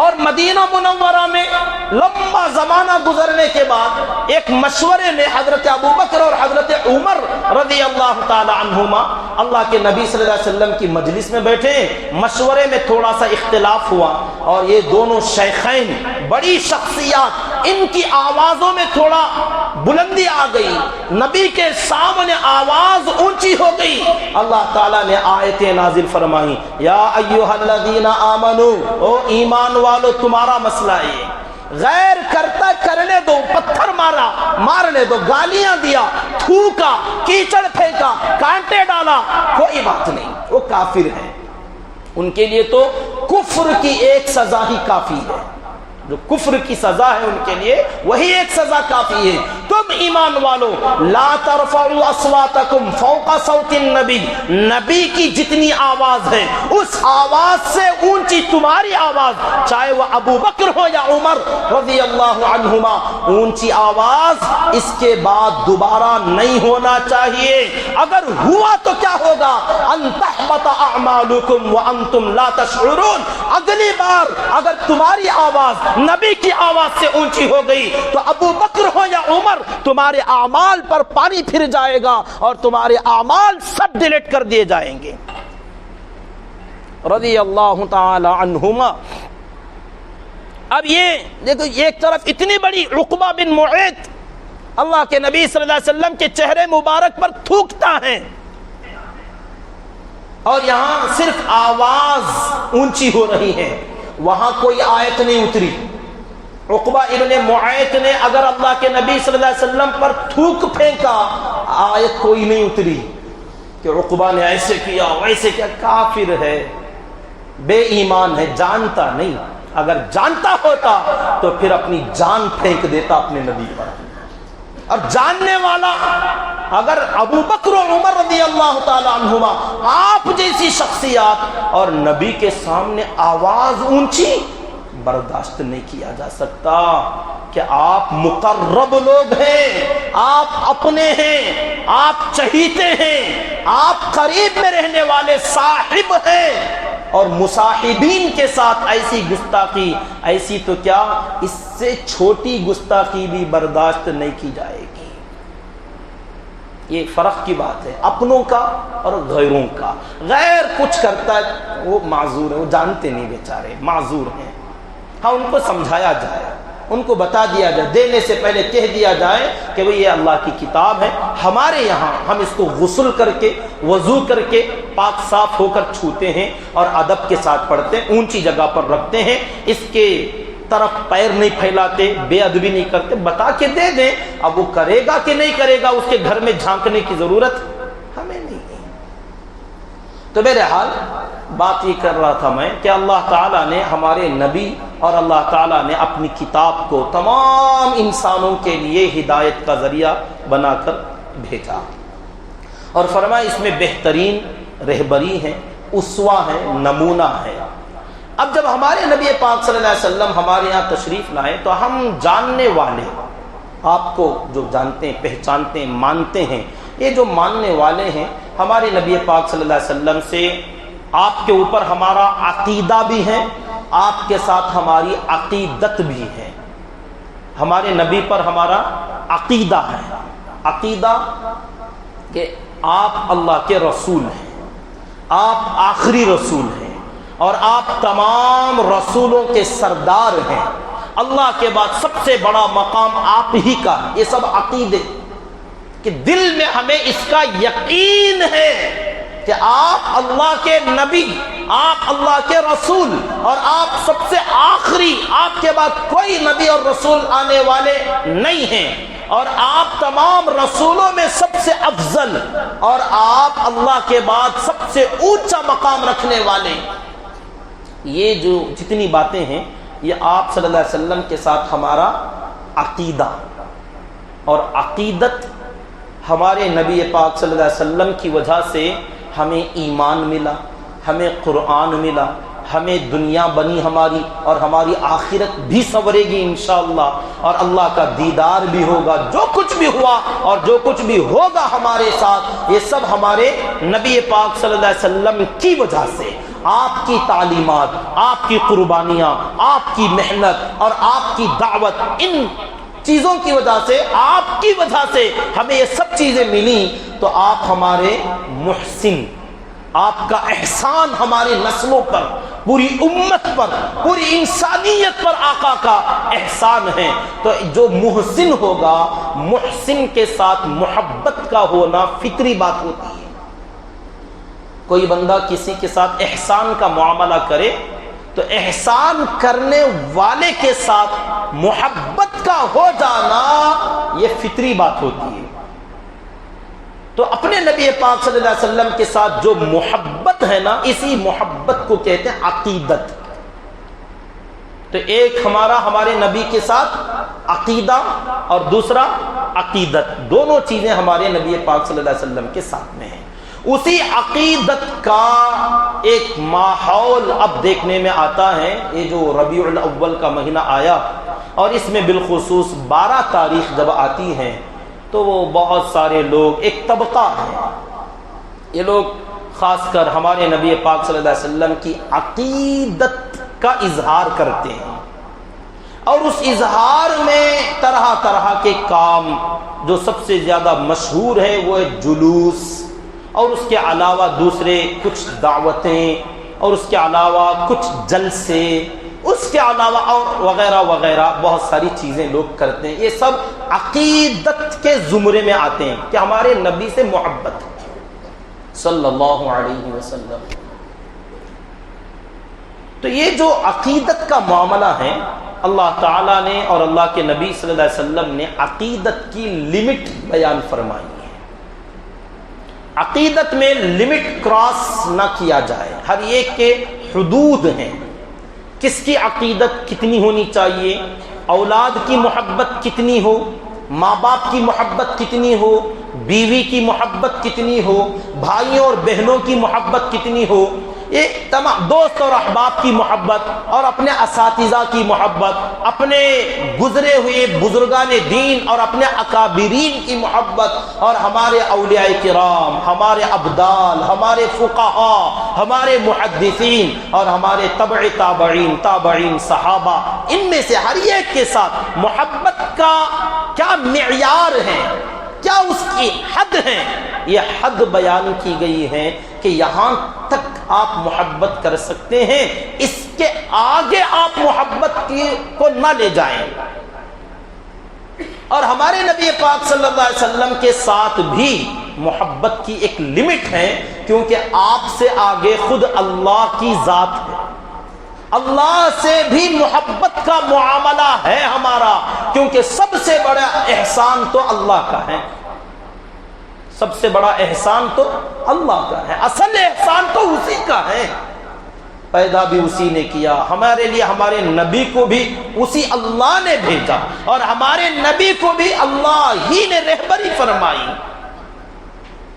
Speaker 1: اور مدینہ منورہ میں لمبا زمانہ گزرنے کے بعد ایک مشورے میں حضرت ابوبکر اور حضرت عمر رضی اللہ تعالی عنہما اللہ کے نبی صلی اللہ علیہ وسلم کی مجلس میں بیٹھے، مشورے میں تھوڑا سا اختلاف ہوا، اور یہ دونوں شیخین بڑی شخصیات، ان کی آوازوں میں تھوڑا بلندی آ گئی، نبی کے سامنے آواز اونچی ہو گئی، اللہ تعالیٰ نے آیتیں نازل فرمائیں، یا ایھا الذین آمنو، او ایمان والو تمہارا مسئلہ ہے، غیر کرتا کرنے دو، پتھر مارا مارنے دو، گالیاں دیا، تھوکا، کیچڑ پھینکا، کانٹے ڈالا، کوئی بات نہیں، وہ کافر ہیں، ان کے لیے تو کفر کی ایک سزا ہی کافی ہے، جو کفر کی سزا ہے ان کے لیے وہی ایک سزا کافی ہے۔ تم ایمان والو لا ترفعوا اصواتکم فوق صوت النبی، نبی کی جتنی آواز ہے اس آواز سے اونچی تمہاری آواز، چاہے وہ ابو بکر ہو یا عمر رضی اللہ عنہما، اونچی آواز اس کے بعد دوبارہ نہیں ہونا چاہیے، اگر ہوا تو کیا ہوگا، ان تحبط اعمالکم وانتم لا تشعرون، اگلی بار اگر تمہاری آواز نبی کی آواز سے اونچی ہو گئی تو ابو بکر ہو یا عمر تمہارے اعمال پر پانی پھر جائے گا اور تمہارے اعمال سب ڈیلیٹ کر دیے جائیں گے رضی اللہ تعالی عنہما۔ اب یہ دیکھو، ایک طرف اتنی بڑی عقبہ بن معیط اللہ کے نبی صلی اللہ علیہ وسلم کے چہرے مبارک پر تھوکتا ہے، اور یہاں صرف آواز اونچی ہو رہی ہے، وہاں کوئی آیت نہیں اتری۔ عقبہ ابن معیط نے اگر اللہ کے نبی صلی اللہ علیہ وسلم پر تھوک پھینکا، آیت کوئی نہیں اتری کہ عقبہ نے ایسے کیا ویسے کیا، کافر ہے، بے ایمان ہے، جانتا نہیں، اگر جانتا ہوتا تو پھر اپنی جان پھینک دیتا اپنے نبی پر، اور جاننے والا اگر ابو بکر و عمر رضی اللہ تعالی عنہما، آپ جیسی شخصیات، اور نبی کے سامنے آواز اونچی، برداشت نہیں کیا جا سکتا کہ آپ مقرب لوگ ہیں، آپ اپنے ہیں، آپ چہیتے ہیں، آپ قریب میں رہنے والے صاحب ہیں، اور مصاحبین کے ساتھ ایسی گستاخی، ایسی تو کیا اس سے چھوٹی گستاخی بھی برداشت نہیں کی جائے گی۔ یہ فرق کی بات ہے اپنوں کا اور غیروں کا۔ غیر کچھ کرتا ہے وہ معذور ہے، وہ جانتے نہیں بیچارے، معذور ہیں، ہاں ان کو سمجھایا جائے، ان کو بتا دیا جائے، دینے سے پہلے کہہ دیا جائے کہ وہ یہ اللہ کی کتاب ہے، ہمارے یہاں ہم اس کو غسل کر کے وضو کر کے پاک صاف ہو کر چھوتے ہیں اور ادب کے ساتھ پڑھتے ہیں، اونچی جگہ پر رکھتے ہیں، اس کے طرف پیر نہیں پھیلاتے، بے ادبی نہیں کرتے، بتا کے دے دیں، اب وہ کرے گا کہ نہیں کرے گا اس کے گھر میں جھانکنے کی ضرورت ہمیں نہیں ہے۔ تو بہرحال بات یہ کر رہا تھا میں کہ اللہ تعالیٰ نے ہمارے نبی اور اللہ تعالیٰ نے اپنی کتاب کو تمام انسانوں کے لیے ہدایت کا ذریعہ بنا کر بھیجا، اور فرمایا اس میں بہترین رہبری ہے، اسوہ ہے، نمونہ ہے۔ اب جب ہمارے نبی پاک صلی اللہ علیہ وسلم ہمارے یہاں تشریف لائے تو ہم جاننے والے، آپ کو جو جانتے ہیں، پہچانتے ہیں، مانتے ہیں، یہ جو ماننے والے ہیں ہمارے نبی پاک صلی اللہ علیہ وسلم سے، آپ کے اوپر ہمارا عقیدہ بھی ہے، آپ کے ساتھ ہماری عقیدت بھی ہے، ہمارے نبی پر ہمارا عقیدہ ہے، عقیدہ کہ آپ اللہ کے رسول ہیں، آپ آخری رسول ہیں، اور آپ تمام رسولوں کے سردار ہیں، اللہ کے بعد سب سے بڑا مقام آپ ہی کا ہے۔ یہ سب عقیدے کہ دل میں ہمیں اس کا یقین ہے کہ آپ اللہ کے نبی، آپ اللہ کے رسول، اور آپ سب سے آخری، آپ کے بعد کوئی نبی اور رسول آنے والے نہیں ہیں، اور آپ تمام رسولوں میں سب سے افضل، اور آپ اللہ کے بعد سب سے اونچا مقام رکھنے والے۔ یہ جو جتنی باتیں ہیں یہ آپ صلی اللہ علیہ وسلم کے ساتھ ہمارا عقیدہ، اور عقیدت ہمارے نبی پاک صلی اللہ علیہ وسلم کی وجہ سے ہمیں ایمان ملا، ہمیں قرآن ملا، ہمیں دنیا بنی ہماری، اور ہماری آخرت بھی سنورے گی انشاءاللہ، اور اللہ کا دیدار بھی ہوگا۔ جو کچھ بھی ہوا اور جو کچھ بھی ہوگا ہمارے ساتھ، یہ سب ہمارے نبی پاک صلی اللہ علیہ وسلم کی وجہ سے، آپ کی تعلیمات، آپ کی قربانیاں، آپ کی محنت اور آپ کی دعوت، ان چیزوں کی وجہ سے، آپ کی وجہ سے ہمیں یہ سب چیزیں ملی۔ تو آپ ہمارے محسن، آپ کا احسان ہماری نسلوں پر پوری امت پر، پوری انسانیت پر آقا کا احسان ہے۔ تو جو محسن ہوگا، محسن کے ساتھ محبت کا ہونا فطری بات ہوتی ہے۔ کوئی بندہ کسی کے ساتھ احسان کا معاملہ کرے تو احسان کرنے والے کے ساتھ محبت کا ہو جانا یہ فطری بات ہوتی ہے۔ تو اپنے نبی پاک صلی اللہ علیہ وسلم کے ساتھ جو محبت ہے نا، اسی محبت کو کہتے ہیں عقیدت۔ تو ایک ہمارے نبی کے ساتھ عقیدہ اور دوسرا عقیدت، دونوں چیزیں ہمارے نبی پاک صلی اللہ علیہ وسلم کے ساتھ میں ہیں۔ اسی عقیدت کا ایک ماحول اب دیکھنے میں آتا ہے۔ یہ جو ربیع الاول کا مہینہ آیا اور اس میں بالخصوص 12 تاریخ جب آتی ہے تو وہ بہت سارے لوگ، ایک طبقہ ہے، یہ لوگ خاص کر ہمارے نبی پاک صلی اللہ علیہ وسلم کی عقیدت کا اظہار کرتے ہیں، اور اس اظہار میں طرح طرح کے کام، جو سب سے زیادہ مشہور ہے وہ ہے جلوس، اور اس کے علاوہ دوسرے کچھ دعوتیں، اور اس کے علاوہ کچھ جلسے، اس کے علاوہ اور وغیرہ وغیرہ بہت ساری چیزیں لوگ کرتے ہیں۔ یہ سب عقیدت کے زمرے میں آتے ہیں کہ ہمارے نبی سے محبت ہے صلی اللہ علیہ وسلم۔ تو یہ جو عقیدت کا معاملہ ہے، اللہ تعالیٰ نے اور اللہ کے نبی صلی اللہ علیہ وسلم نے عقیدت کی لمٹ بیان فرمائی ہے۔ عقیدت میں لمٹ کراس نہ کیا جائے، ہر ایک کے حدود ہیں۔ کس کی عقیدت کتنی ہونی چاہیے، اولاد کی محبت کتنی ہو، ماں باپ کی محبت کتنی ہو، بیوی کی محبت کتنی ہو، بھائیوں اور بہنوں کی محبت کتنی ہو، یہ تمام، دوست اور احباب کی محبت، اور اپنے اساتذہ کی محبت، اپنے گزرے ہوئے بزرگان دین اور اپنے اکابرین کی محبت، اور ہمارے اولیاء کرام، ہمارے ابدال، ہمارے فقہاء، ہمارے محدثین، اور ہمارے تابعین صحابہ، ان میں سے ہر ایک کے ساتھ محبت کا کیا معیار ہے، کیا اس کی حد ہے، یہ حد بیان کی گئی ہے کہ یہاں تک آپ محبت کر سکتے ہیں، اس کے آگے آپ محبت کو نہ لے جائیں۔ اور ہمارے نبی پاک صلی اللہ علیہ وسلم کے ساتھ بھی محبت کی ایک لمٹ ہے، کیونکہ آپ سے آگے خود اللہ کی ذات ہے۔ اللہ سے بھی محبت کا معاملہ ہے ہمارا، کیونکہ سب سے بڑا احسان تو اللہ کا ہے، سب سے بڑا احسان تو اللہ کا ہے، اصل احسان تو اسی کا ہے، پیدا بھی اسی نے کیا، ہمارے لیے ہمارے نبی کو بھی اسی اللہ نے بھیجا، اور ہمارے نبی کو بھی اللہ ہی نے رہبری فرمائی۔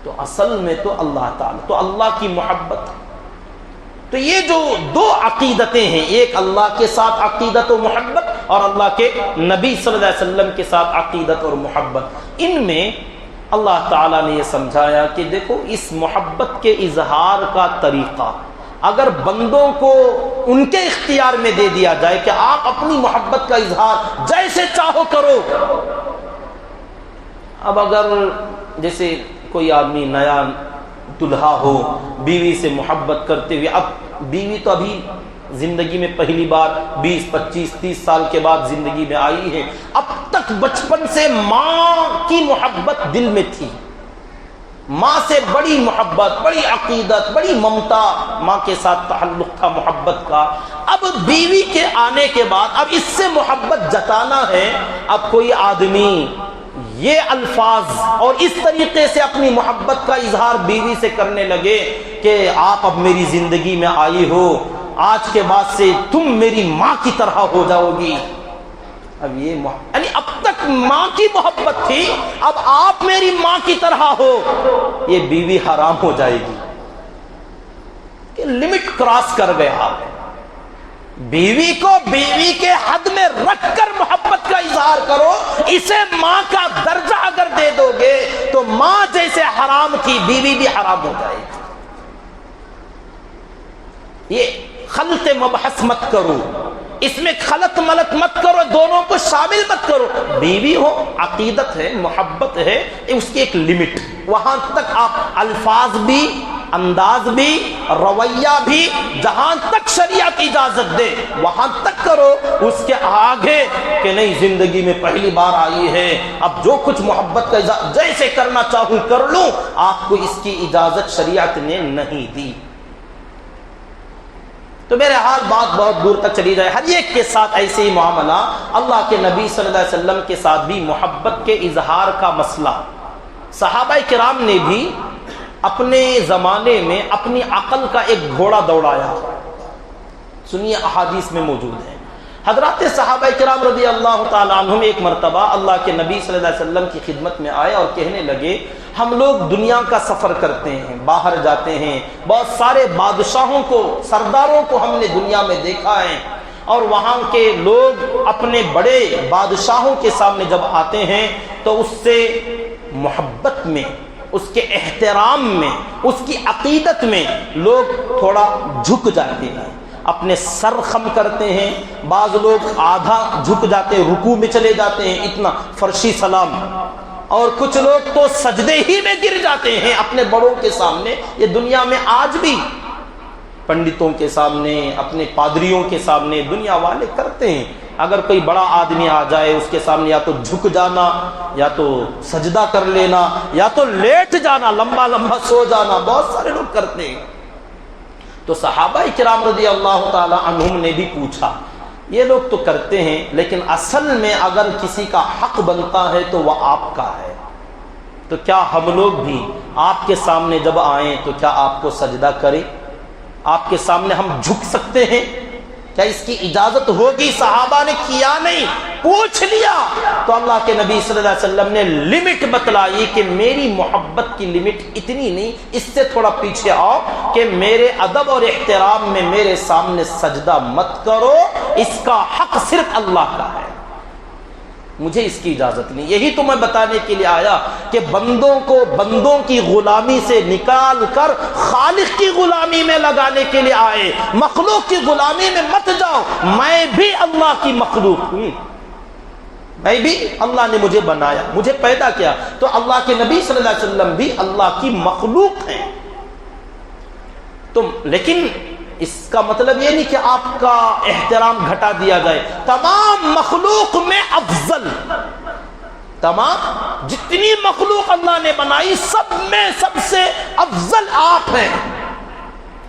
Speaker 1: تو اصل میں تو اللہ تعالی، تو اللہ کی محبت۔ تو یہ جو دو عقیدتیں ہیں، ایک اللہ کے ساتھ عقیدت و محبت، اور اللہ کے نبی صلی اللہ علیہ وسلم کے ساتھ عقیدت اور محبت، ان میں اللہ تعالیٰ نے یہ سمجھایا کہ دیکھو، اس محبت کے اظہار کا طریقہ اگر بندوں کو ان کے اختیار میں دے دیا جائے کہ آپ اپنی محبت کا اظہار جیسے چاہو کرو۔ اب اگر جیسے کوئی آدمی نیا دلہا ہو، بیوی سے محبت کرتے ہوئے، اب بیوی تو ابھی زندگی میں پہلی بار 20 25 30 سال کے بعد زندگی میں آئی ہے، اب تک بچپن سے ماں کی محبت دل میں تھی، ماں سے بڑی محبت، بڑی عقیدت، بڑی ممتا ماں کے ساتھ تعلق تھا محبت کا۔ اب بیوی کے آنے کے بعد اب اس سے محبت جتانا ہے، اب کوئی آدمی یہ الفاظ اور اس طریقے سے اپنی محبت کا اظہار بیوی سے کرنے لگے کہ آپ اب میری زندگی میں آئی ہو، آج کے بعد سے تم میری ماں کی طرح ہو جاؤ گی، اب یہ یعنی اب تک ماں کی محبت تھی، اب آپ میری ماں کی طرح ہو، یہ بیوی حرام ہو جائے گی، کہ لمٹ کراس کر گیا۔ بیوی کو بیوی کے حد میں رکھ کر محبت کا اظہار کرو، اسے ماں کا درجہ اگر دے دو گے تو ماں جیسے حرام تھی بیوی بھی حرام ہو جائے گی۔ یہ خلط مبحث مت کرو، اس میں خلط ملط مت کرو، دونوں کو شامل مت کرو۔ بیوی ہو، عقیدت ہے، محبت ہے، اس کی ایک لمٹ، وہاں تک آپ الفاظ بھی انداز بھی، رویہ بھی، جہاں تک شریعت اجازت دے وہاں تک کرو، اس کے آگے کہ نہیں زندگی میں پہلی بار آئی ہے اب جو کچھ محبت کا جیسے کرنا چاہوں کر لوں، آپ کو اس کی اجازت شریعت نے نہیں دی۔ تو میرے حال بات بہت دور تک چلی جائے، ہر ایک کے ساتھ ایسے ہی معاملہ، اللہ کے نبی صلی اللہ علیہ وسلم کے ساتھ بھی محبت کے اظہار کا مسئلہ، صحابہ کرام نے بھی اپنے زمانے میں اپنی عقل کا ایک گھوڑا دوڑایا، سنیے احادیث میں موجود ہے۔ حضرات صحابہ کرام رضی اللہ تعالیٰ عنہم ایک مرتبہ اللہ کے نبی صلی اللہ علیہ وسلم کی خدمت میں آئے اور کہنے لگے ہم لوگ دنیا کا سفر کرتے ہیں، باہر جاتے ہیں، بہت سارے بادشاہوں کو، سرداروں کو ہم نے دنیا میں دیکھا ہے، اور وہاں کے لوگ اپنے بڑے بادشاہوں کے سامنے جب آتے ہیں تو اس سے محبت میں، اس کے احترام میں، اس کی عقیدت میں لوگ تھوڑا جھک جاتے ہیں، اپنے سر خم کرتے ہیں، بعض لوگ آدھا جھک جاتے ہیں، رکوع میں چلے جاتے ہیں، اتنا فرشی سلام، اور کچھ لوگ تو سجدے ہی میں گر جاتے ہیں اپنے بڑوں کے سامنے۔ یہ دنیا میں آج بھی پنڈتوں کے سامنے، اپنے پادریوں کے سامنے دنیا والے کرتے ہیں، اگر کوئی بڑا آدمی آ جائے اس کے سامنے یا تو جھک جانا، یا تو سجدہ کر لینا، یا تو لیٹ جانا، لمبا لمبا سو جانا، بہت سارے لوگ کرتے ہیں۔ تو صحابہ کرام رضی اللہ تعالی عنہم نے بھی پوچھا یہ لوگ تو کرتے ہیں لیکن اصل میں اگر کسی کا حق بنتا ہے تو وہ آپ کا ہے، تو کیا ہم لوگ بھی آپ کے سامنے جب آئیں تو کیا آپ کو سجدہ کریں؟ آپ کے سامنے ہم جھک سکتے ہیں؟ کیا اس کی اجازت ہوگی؟ صحابہ نے کیا نہیں، پوچھ لیا تو اللہ کے نبی صلی اللہ علیہ وسلم نے لمٹ بتلائی کہ میری محبت کی لمٹ اتنی نہیں، اس سے تھوڑا پیچھے آؤ کہ میرے ادب اور احترام میں میرے سامنے سجدہ مت کرو، اس کا حق صرف اللہ کا ہے، مجھے اس کی اجازت نہیں۔ یہی تو میں بتانے کے لیے آیا کہ بندوں کو بندوں کی غلامی سے نکال کر خالق کی غلامی میں لگانے کے لیے آئے، مخلوق کی غلامی میں مت جاؤ، میں بھی اللہ کی مخلوق ہوں، میں بھی اللہ نے مجھے بنایا، مجھے پیدا کیا، تو اللہ کے نبی صلی اللہ علیہ وسلم بھی اللہ کی مخلوق ہیں۔ لیکن اس کا مطلب یہ نہیں کہ آپ کا احترام گھٹا دیا جائے، تمام مخلوق میں افضل، تمام جتنی مخلوق اللہ نے بنائی سب میں سب سے افضل آپ ہیں،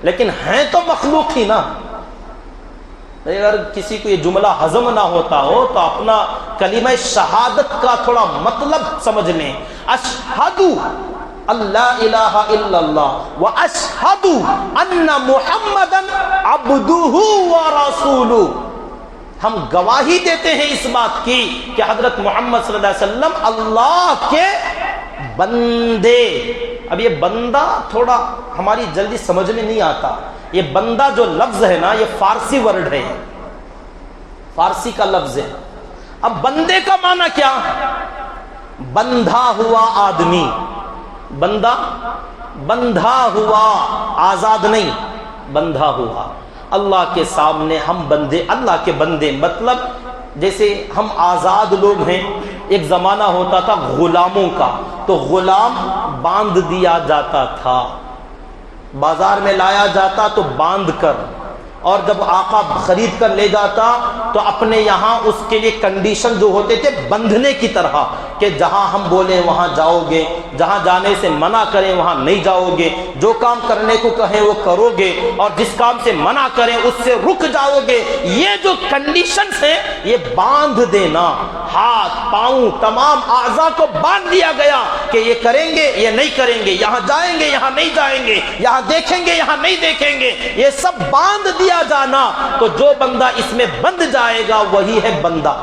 Speaker 1: لیکن ہیں تو مخلوق ہی نا۔ اگر کسی کو یہ جملہ ہضم نہ ہوتا ہو تو اپنا کلمہ شہادت کا تھوڑا مطلب سمجھ لیں، اشہد اللہ الہ الا اللہ واشہد ان محمدا عبدہ ورسولہ، ہم گواہی دیتے ہیں اس بات کی کہ حضرت محمد صلی اللہ علیہ وسلم اللہ کے بندے۔ اب یہ بندہ تھوڑا ہماری جلدی سمجھ میں نہیں آتا، یہ بندہ جو لفظ ہے نا یہ فارسی ورڈ ہے، فارسی کا لفظ ہے۔ اب بندے کا معنی کیا؟ بندھا ہوا آدمی، بندہ بندھا ہوا، آزاد نہیں، بندھا ہوا۔ اللہ کے سامنے ہم بندے، اللہ کے بندے، مطلب جیسے ہم آزاد لوگ ہیں، ایک زمانہ ہوتا تھا غلاموں کا، تو غلام باندھ دیا جاتا تھا، بازار میں لایا جاتا تو باندھ کر، اور جب آقا خرید کر لے جاتا تو اپنے یہاں اس کے لیے کنڈیشن جو ہوتے تھے بندھنے کی طرح کہ جہاں ہم بولیں وہاں جاؤ گے، جہاں جانے سے منع کریں وہاں نہیں جاؤ گے، جو کام کرنے کو کہیں وہ کرو گے، اور جس کام سے منع کریں اس سے رک جاؤ گے۔ یہ جو کنڈیشنز ہیں یہ باندھ دینا، ہاتھ پاؤں تمام اعضاء کو باندھ دیا گیا کہ یہ کریں گے یہ نہیں کریں گے، یہاں جائیں گے یہاں نہیں جائیں گے، یہاں دیکھیں گے یہاں نہیں دیکھیں گے، یہ سب باندھ دیا جانا۔ تو جو بندہ اس میں بند جائے گا وہی ہے بندہ۔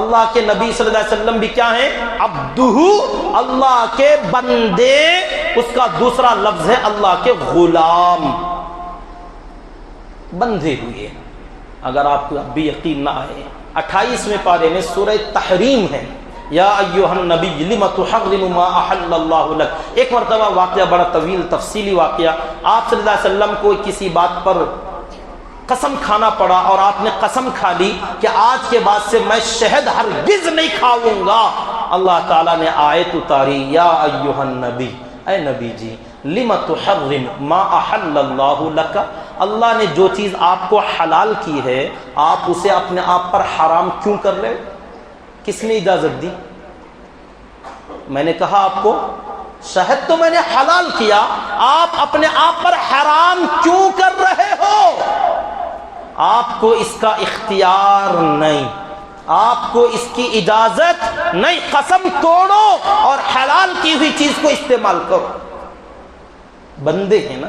Speaker 1: اللہ کے نبی صلی اللہ علیہ وسلم بھی کیا ہیں؟ عبدہ، اللہ کے بندے، اس کا دوسرا لفظ ہے اللہ کے غلام، بندھے ہوئے۔ اگر آپ کو اب بھی یقین نہ آئے، 28ویں پارے میں سورہ تحریم ہے، یا ایھا النبی لم تحرم ما احل اللہ لک۔ ایک مرتبہ واقعہ بڑا طویل تفصیلی واقعہ، آپ صلی اللہ علیہ وسلم کو کسی بات پر قسم کھانا پڑا اور آپ نے قسم کھا لی کہ آج کے بعد سے میں شہد ہرگز نہیں کھاؤں گا۔ اللہ تعالیٰ نے آیت اتاری، یا ایھا النبی، اے نبی جی لم تحرم ما احل اللہ لک، اللہ نے جو چیز آپ کو حلال کی ہے آپ اسے اپنے آپ پر حرام کیوں کر رہے؟ کس نے اجازت دی؟ میں نے کہا آپ کو شہد تو میں نے حلال کیا، آپ اپنے آپ پر حرام کیوں کر رہے ہو؟ آپ کو اس کا اختیار نہیں، آپ کو اس کی اجازت نہیں، قسم توڑو اور حلال کی ہوئی چیز کو استعمال کرو۔ بندے ہیں نا،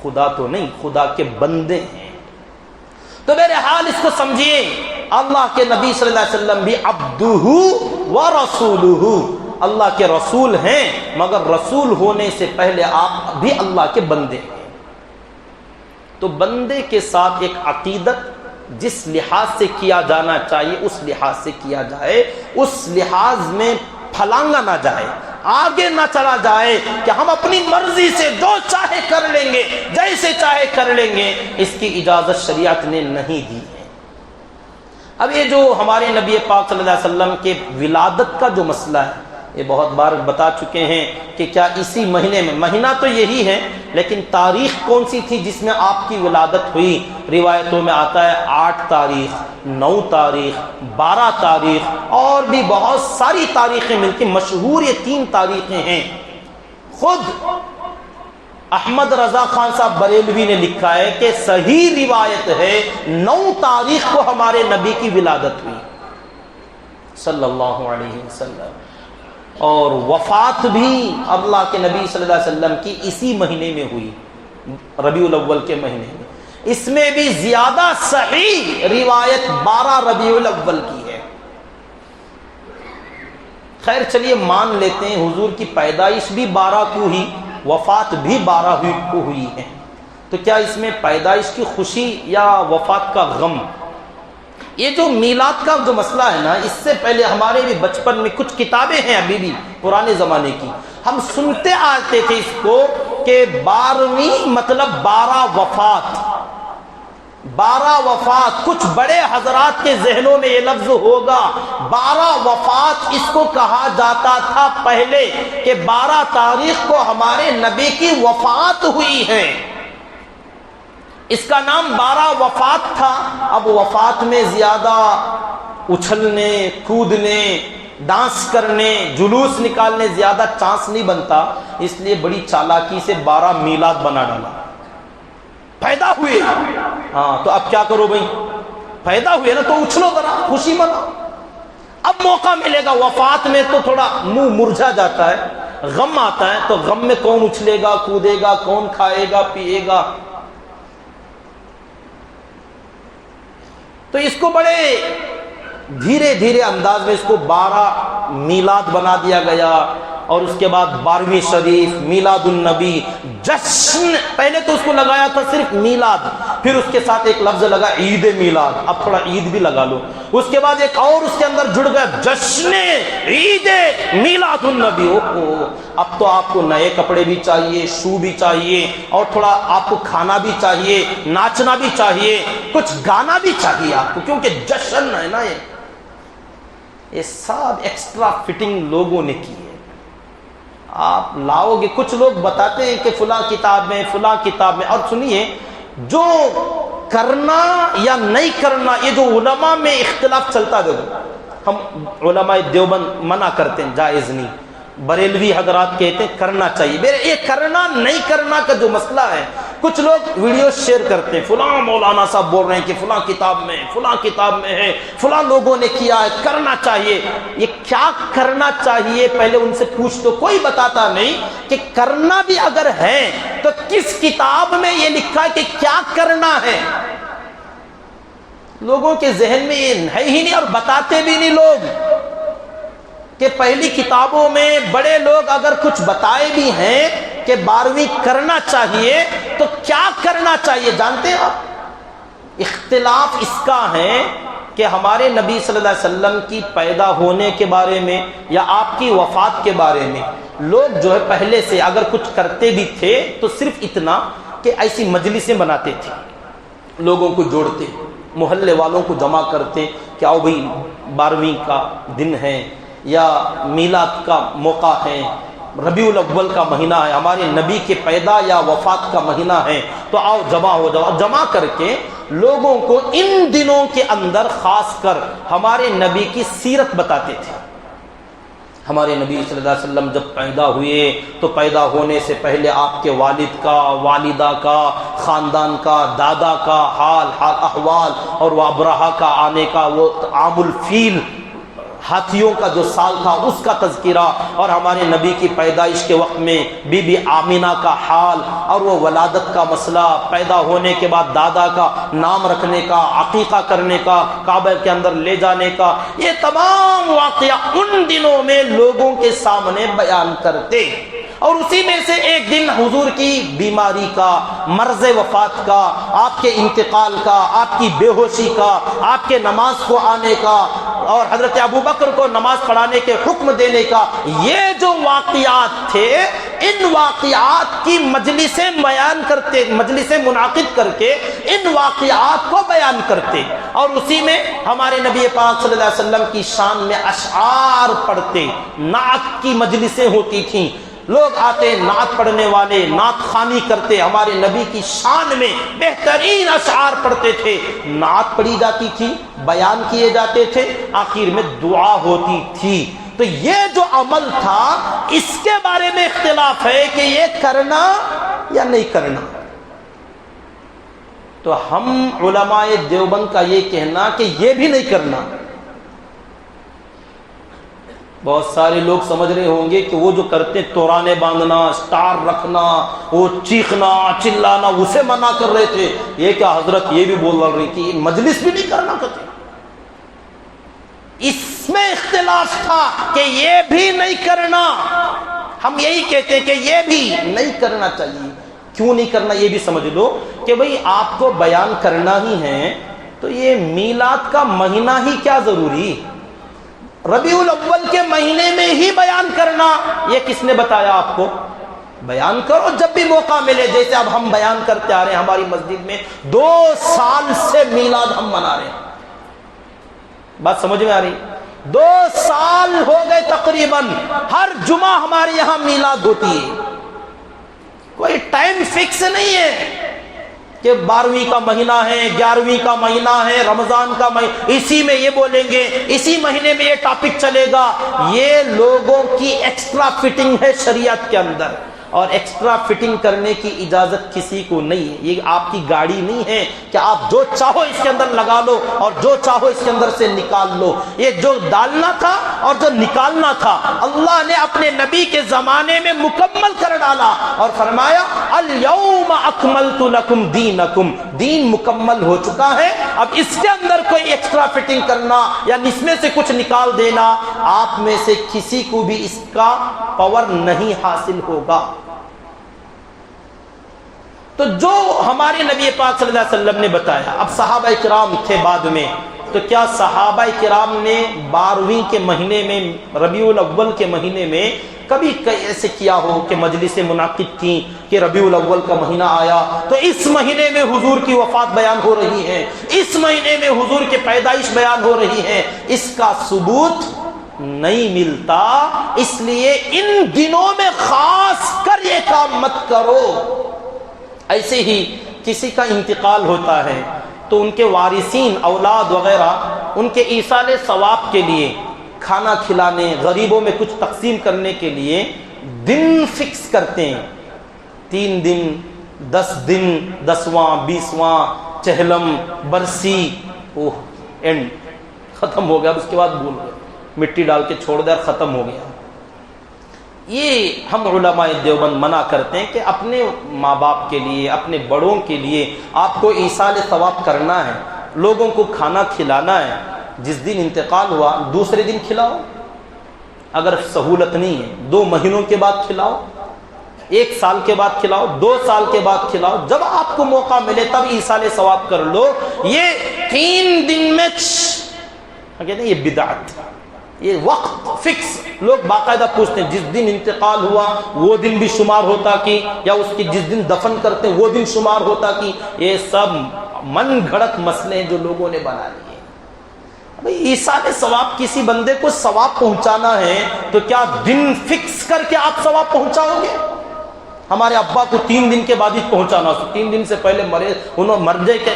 Speaker 1: خدا تو نہیں، خدا کے بندے ہیں۔ تو میرے حال اس کو سمجھیے، اللہ کے نبی صلی اللہ علیہ وسلم بھی عبدہ و رسولہ، اللہ کے رسول ہیں، مگر رسول ہونے سے پہلے آپ بھی اللہ کے بندے ہیں۔ تو بندے کے ساتھ ایک عقیدت جس لحاظ سے کیا جانا چاہیے اس لحاظ سے کیا جائے، اس لحاظ میں پھلانگا نہ جائے، آگے نہ چلا جائے کہ ہم اپنی مرضی سے جو چاہے کر لیں گے، جیسے چاہے کر لیں گے، اس کی اجازت شریعت نے نہیں دی ہے۔ اب یہ جو ہمارے نبی پاک صلی اللہ علیہ وسلم کے ولادت کا جو مسئلہ ہے، یہ بہت بار بتا چکے ہیں کہ کیا اسی مہینے میں، مہینہ تو یہی ہے لیکن تاریخ کون سی تھی جس میں آپ کی ولادت ہوئی؟ روایتوں میں آتا ہے 8 تاریخ، 9 تاریخ، 12 تاریخ، اور بھی بہت ساری تاریخیں ملتی، مشہور یہ 3 تاریخیں ہیں۔ خود احمد رضا خان صاحب بریلوی نے لکھا ہے کہ صحیح روایت ہے 9 تاریخ کو ہمارے نبی کی ولادت ہوئی صلی اللہ علیہ وسلم، اور وفات بھی اللہ کے نبی صلی اللہ علیہ وسلم کی اسی مہینے میں ہوئی، ربیع الاول کے مہینے میں۔ اس میں بھی زیادہ صحیح روایت 12 ربیع الاول کی ہے۔ خیر چلیے مان لیتے ہیں حضور کی پیدائش بھی 12 کو ہی، وفات بھی 12 کو ہوئی ہے، تو کیا اس میں پیدائش کی خوشی یا وفات کا غم؟ یہ جو میلاد کا جو مسئلہ ہے نا، اس سے پہلے ہمارے بھی بچپن میں کچھ کتابیں ہیں ابھی بھی پرانے زمانے کی، ہم سنتے آتے تھے اس کو کہ 12ویں مطلب 12 وفات، 12 وفات، کچھ بڑے حضرات کے ذہنوں میں یہ لفظ ہوگا 12 وفات، اس کو کہا جاتا تھا پہلے کہ 12 تاریخ کو ہمارے نبی کی وفات ہوئی ہے، اس کا نام 12 وفات تھا۔ اب وفات میں زیادہ اچھلنے، کودنے، ڈانس کرنے، جلوس نکالنے زیادہ چانس نہیں بنتا، اس لیے بڑی چالاکی سے 12 میلاد بنا ڈالا۔ پیدا ہوئے، ہاں تو اب کیا کرو بھائی، پیدا ہوئے نا تو اچھلو ذرا، خوشی مناؤ۔ اب موقع ملے گا، وفات میں تو تھوڑا منہ مرجھا جاتا ہے، غم آتا ہے، تو غم میں کون اچھلے گا، کودے گا، کون کھائے گا، پیے گا؟ تو اس کو بڑے دھیرے دھیرے انداز میں اس کو 12 میلاد بنا دیا گیا، اور اس کے بعد 12ویں شریف، میلاد النبی، جشن۔ پہلے تو اس کو لگایا تھا صرف میلاد، پھر اس کے ساتھ ایک لفظ لگا عید میلاد، اب تھوڑا عید بھی لگا لو، اس کے بعد ایک اور اس کے اندر جڑ گیا جشن عید میلاد النبی۔ اب تو آپ کو نئے کپڑے بھی چاہیے، شو بھی چاہیے، اور تھوڑا آپ کو کھانا بھی چاہیے، ناچنا بھی چاہیے، کچھ گانا بھی چاہیے آپ کو، کیونکہ جشن ہے نا، یہ سب ایکسٹرا فٹنگ لوگوں نے کی ہے۔ آپ لاؤ گے، کچھ لوگ بتاتے ہیں کہ فلاں کتاب میں، فلاں کتاب میں، اور سنیے، جو کرنا یا نہیں کرنا، یہ جو علماء میں اختلاف چلتا ہے، ہم علماء دیوبند منع کرتے ہیں، جائز نہیں، بریلوی حضرات کہتے ہیں کرنا چاہیے۔ میرے یہ کرنا نہیں کرنا کا جو مسئلہ ہے، کچھ لوگ ویڈیو شیئر کرتے ہیں، فلاں مولانا صاحب بول رہے ہیں کہ فلاں کتاب میں، فلاں کتاب میں ہے، فلاں لوگوں نے کیا ہے، کرنا چاہیے۔ یہ کیا کرنا چاہیے پہلے ان سے پوچھ، تو کوئی بتاتا نہیں کہ کرنا بھی اگر ہے تو کس کتاب میں یہ لکھا ہے کہ کیا کرنا ہے۔ لوگوں کے ذہن میں یہ ہے ہی نہیں، اور بتاتے بھی نہیں لوگ، کہ پہلی کتابوں میں بڑے لوگ اگر کچھ بتائے بھی ہیں کہ 12ویں کرنا چاہیے، تو کیا کرنا چاہیے جانتے ہیں آپ؟ اختلاف اس کا ہے کہ ہمارے نبی صلی اللہ علیہ وسلم کی پیدا ہونے کے بارے میں یا آپ کی وفات کے بارے میں لوگ جو ہے پہلے سے اگر کچھ کرتے بھی تھے تو صرف اتنا کہ ایسی مجلسیں بناتے تھے، لوگوں کو جوڑتے، محلے والوں کو جمع کرتے کہ آؤ بھائی 12ویں کا دن ہے یا میلاد کا موقع ہے، ربیع الاول کا مہینہ ہے، ہمارے نبی کے پیدا یا وفات کا مہینہ ہے، تو آؤ جمع ہو جاؤ۔ جمع کر کے لوگوں کو ان دنوں کے اندر خاص کر ہمارے نبی کی سیرت بتاتے تھے۔ ہمارے نبی صلی اللہ علیہ وسلم جب پیدا ہوئے تو پیدا ہونے سے پہلے آپ کے والد کا، والدہ کا، خاندان کا، دادا کا حال احوال، اور وہ ابرہہ کا آنے کا، وہ عام الفیل ہاتھیوں کا جو سال تھا اس کا تذکرہ، اور ہمارے نبی کی پیدائش کے وقت میں بی بی آمینہ کا حال، اور وہ ولادت کا مسئلہ، پیدا ہونے کے بعد دادا کا نام رکھنے کا، عقیقہ کرنے کا، کعبہ کے اندر لے جانے کا، یہ تمام واقعہ ان دنوں میں لوگوں کے سامنے بیان کرتے۔ اور اسی میں سے ایک دن حضور کی بیماری کا، مرض وفات کا، آپ کے انتقال کا، آپ کی بے ہوشی کا، آپ کے نماز کو آنے کا، اور حضرت ابوبکر کو نماز پڑھانے کے حکم دینے کا، یہ جو واقعات تھے ان واقعات کی مجلسیں بیان کرتے، مجلسیں منعقد کر کے ان واقعات کو بیان کرتے، اور اسی میں ہمارے نبی پاک صلی اللہ علیہ وسلم کی شان میں اشعار پڑھتے۔ نعت کی مجلسیں ہوتی تھیں، لوگ آتے، نعت پڑھنے والے نعت خوانی کرتے، ہمارے نبی کی شان میں بہترین اشعار پڑھتے تھے، نعت پڑھی جاتی تھی، بیان کیے جاتے تھے، آخر میں دعا ہوتی تھی۔ تو یہ جو عمل تھا اس کے بارے میں اختلاف ہے کہ یہ کرنا یا نہیں کرنا۔ تو ہم علماء دیوبند کا یہ کہنا کہ یہ بھی نہیں کرنا۔ بہت سارے لوگ سمجھ رہے ہوں گے کہ وہ جو کرتے تورانے باندھنا، سٹار رکھنا، وہ چیخنا چلانا، اسے منع کر رہے تھے۔ یہ کیا حضرت یہ بھی بول رہی کہ مجلس بھی نہیں کرنا کہتے۔ اس میں اختلاف تھا کہ یہ بھی نہیں کرنا۔ ہم یہی کہتے کہ یہ بھی نہیں کرنا چاہیے۔ کیوں نہیں کرنا یہ بھی سمجھ لو کہ بھئی آپ کو بیان کرنا ہی ہے تو یہ میلاد کا مہینہ ہی کیا ضروری، ربیع الاول کے مہینے میں ہی بیان کرنا، یہ کس نے بتایا آپ کو؟ بیان کرو جب بھی موقع ملے، جیسے اب ہم بیان کرتے آ رہے ہیں۔ ہماری مسجد میں 2 سال سے میلاد ہم منا رہے ہیں۔ بات سمجھ میں آ رہی؟ 2 سال ہو گئے تقریباً، ہر جمعہ ہمارے یہاں میلاد ہوتی ہے۔ کوئی ٹائم فکس نہیں ہے کہ 12ویں کا مہینہ ہے، 11ویں کا مہینہ ہے، رمضان کا مہینہ، اسی میں یہ بولیں گے، اسی مہینے میں یہ ٹاپک چلے گا۔ یہ لوگوں کی ایکسٹرا فٹنگ ہے شریعت کے اندر، اور ایکسٹرا فٹنگ کرنے کی اجازت کسی کو نہیں ہے۔ یہ آپ کی گاڑی نہیں ہے کہ آپ جو چاہو اس کے اندر لگا لو اور جو چاہو اس کے اندر سے نکال لو۔ یہ جو ڈالنا تھا اور جو نکالنا تھا اللہ نے اپنے نبی کے زمانے میں مکمل کر ڈالا، اور فرمایا الیوم اکملت لکم دینکم، دین مکمل ہو چکا ہے۔ اب اس کے اندر کوئی ایکسٹرا فٹنگ کرنا یا اس میں سے کچھ نکال دینا، آپ میں سے کسی کو بھی اس کا پاور نہیں حاصل ہوگا۔ تو جو ہمارے نبی پاک صلی اللہ علیہ وسلم نے بتایا، اب صحابہ کرام تھے بعد میں، تو کیا صحابہ کرام نے 12ویں کے مہینے میں، ربیع الاول کے مہینے میں کبھی ایسے کیا ہو کہ مجلسیں منعقد کی کہ ربیع الاول کا مہینہ آیا تو اس مہینے میں حضور کی وفات بیان ہو رہی ہے، اس مہینے میں حضور کی پیدائش بیان ہو رہی ہے؟ اس کا ثبوت نہیں ملتا۔ اس لیے ان دنوں میں خاص کر یہ کام مت کرو۔ ایسے ہی کسی کا انتقال ہوتا ہے تو ان کے وارثین، اولاد وغیرہ، ان کے ایصال ثواب کے لیے کھانا کھلانے، غریبوں میں کچھ تقسیم کرنے کے لیے دن فکس کرتے ہیں۔ 3 دن، 10 دن، 10واں، 20واں، چہلم، برسی، اینڈ ختم ہو گیا۔ اب اس کے بعد بھول گئے، مٹی ڈال کے چھوڑ دیا، ختم ہو گیا۔ یہ ہم علماء دیوبند منع کرتے ہیں کہ اپنے ماں باپ کے لیے، اپنے بڑوں کے لیے آپ کو ایصال ثواب کرنا ہے، لوگوں کو کھانا کھلانا ہے۔ جس دن انتقال ہوا دوسرے دن کھلاؤ، اگر سہولت نہیں ہے 2 مہینوں کے بعد کھلاؤ، 1 سال کے بعد کھلاؤ، 2 سال کے بعد کھلاؤ، جب آپ کو موقع ملے تب ایصال ثواب کر لو۔ یہ 3 دن میں کہتے ہیں یہ بدعت، یہ وقت فکس۔ لوگ باقاعدہ پوچھتے ہیں جس دن انتقال ہوا وہ دن بھی شمار ہوتا کی، یا اس کی جس دن دفن کرتے ہیں وہ دن شمار ہوتا کی؟ یہ سب من گھڑت مسئلے ہیں جو لوگوں نے بنا لیے۔ بھئی ایصال ثواب کسی بندے کو ثواب پہنچانا ہے تو کیا دن فکس کر کے آپ ثواب پہنچاؤ گے؟ ہمارے ابا کو 3 دن کے بعد ہی پہنچانا، 3 دن سے پہلے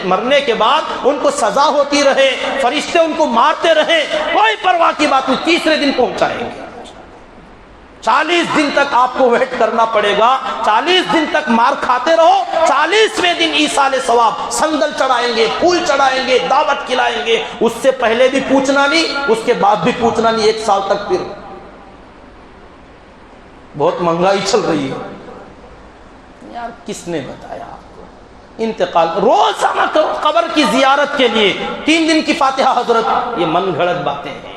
Speaker 1: مرنے کے بعد ان کو سزا ہوتی رہے، فرشتے ان کو مارتے رہے، کوئی پرواہ کی بات نہیں، تیسرے دن پہنچائیں گے۔ 40 دن تک آپ کو ویٹ کرنا پڑے گا، 40 دن تک مار کھاتے رہو، 40ویں دن ایصال ثواب سنگل چڑھائیں گے، پھول چڑھائیں گے، دعوت کھلائیں گے۔ اس سے پہلے بھی پوچھنا نہیں، اس کے بعد بھی پوچھنا نہیں، 1 سال تک۔ پھر بہت مہنگائی چل رہی ہے یار، کس نے بتایا آپ کو؟ انتقال روزانہ کرو قبر کی زیارت کے لیے، 3 دن کی فاتحہ حضرت، یہ من گھڑت باتیں ہیں۔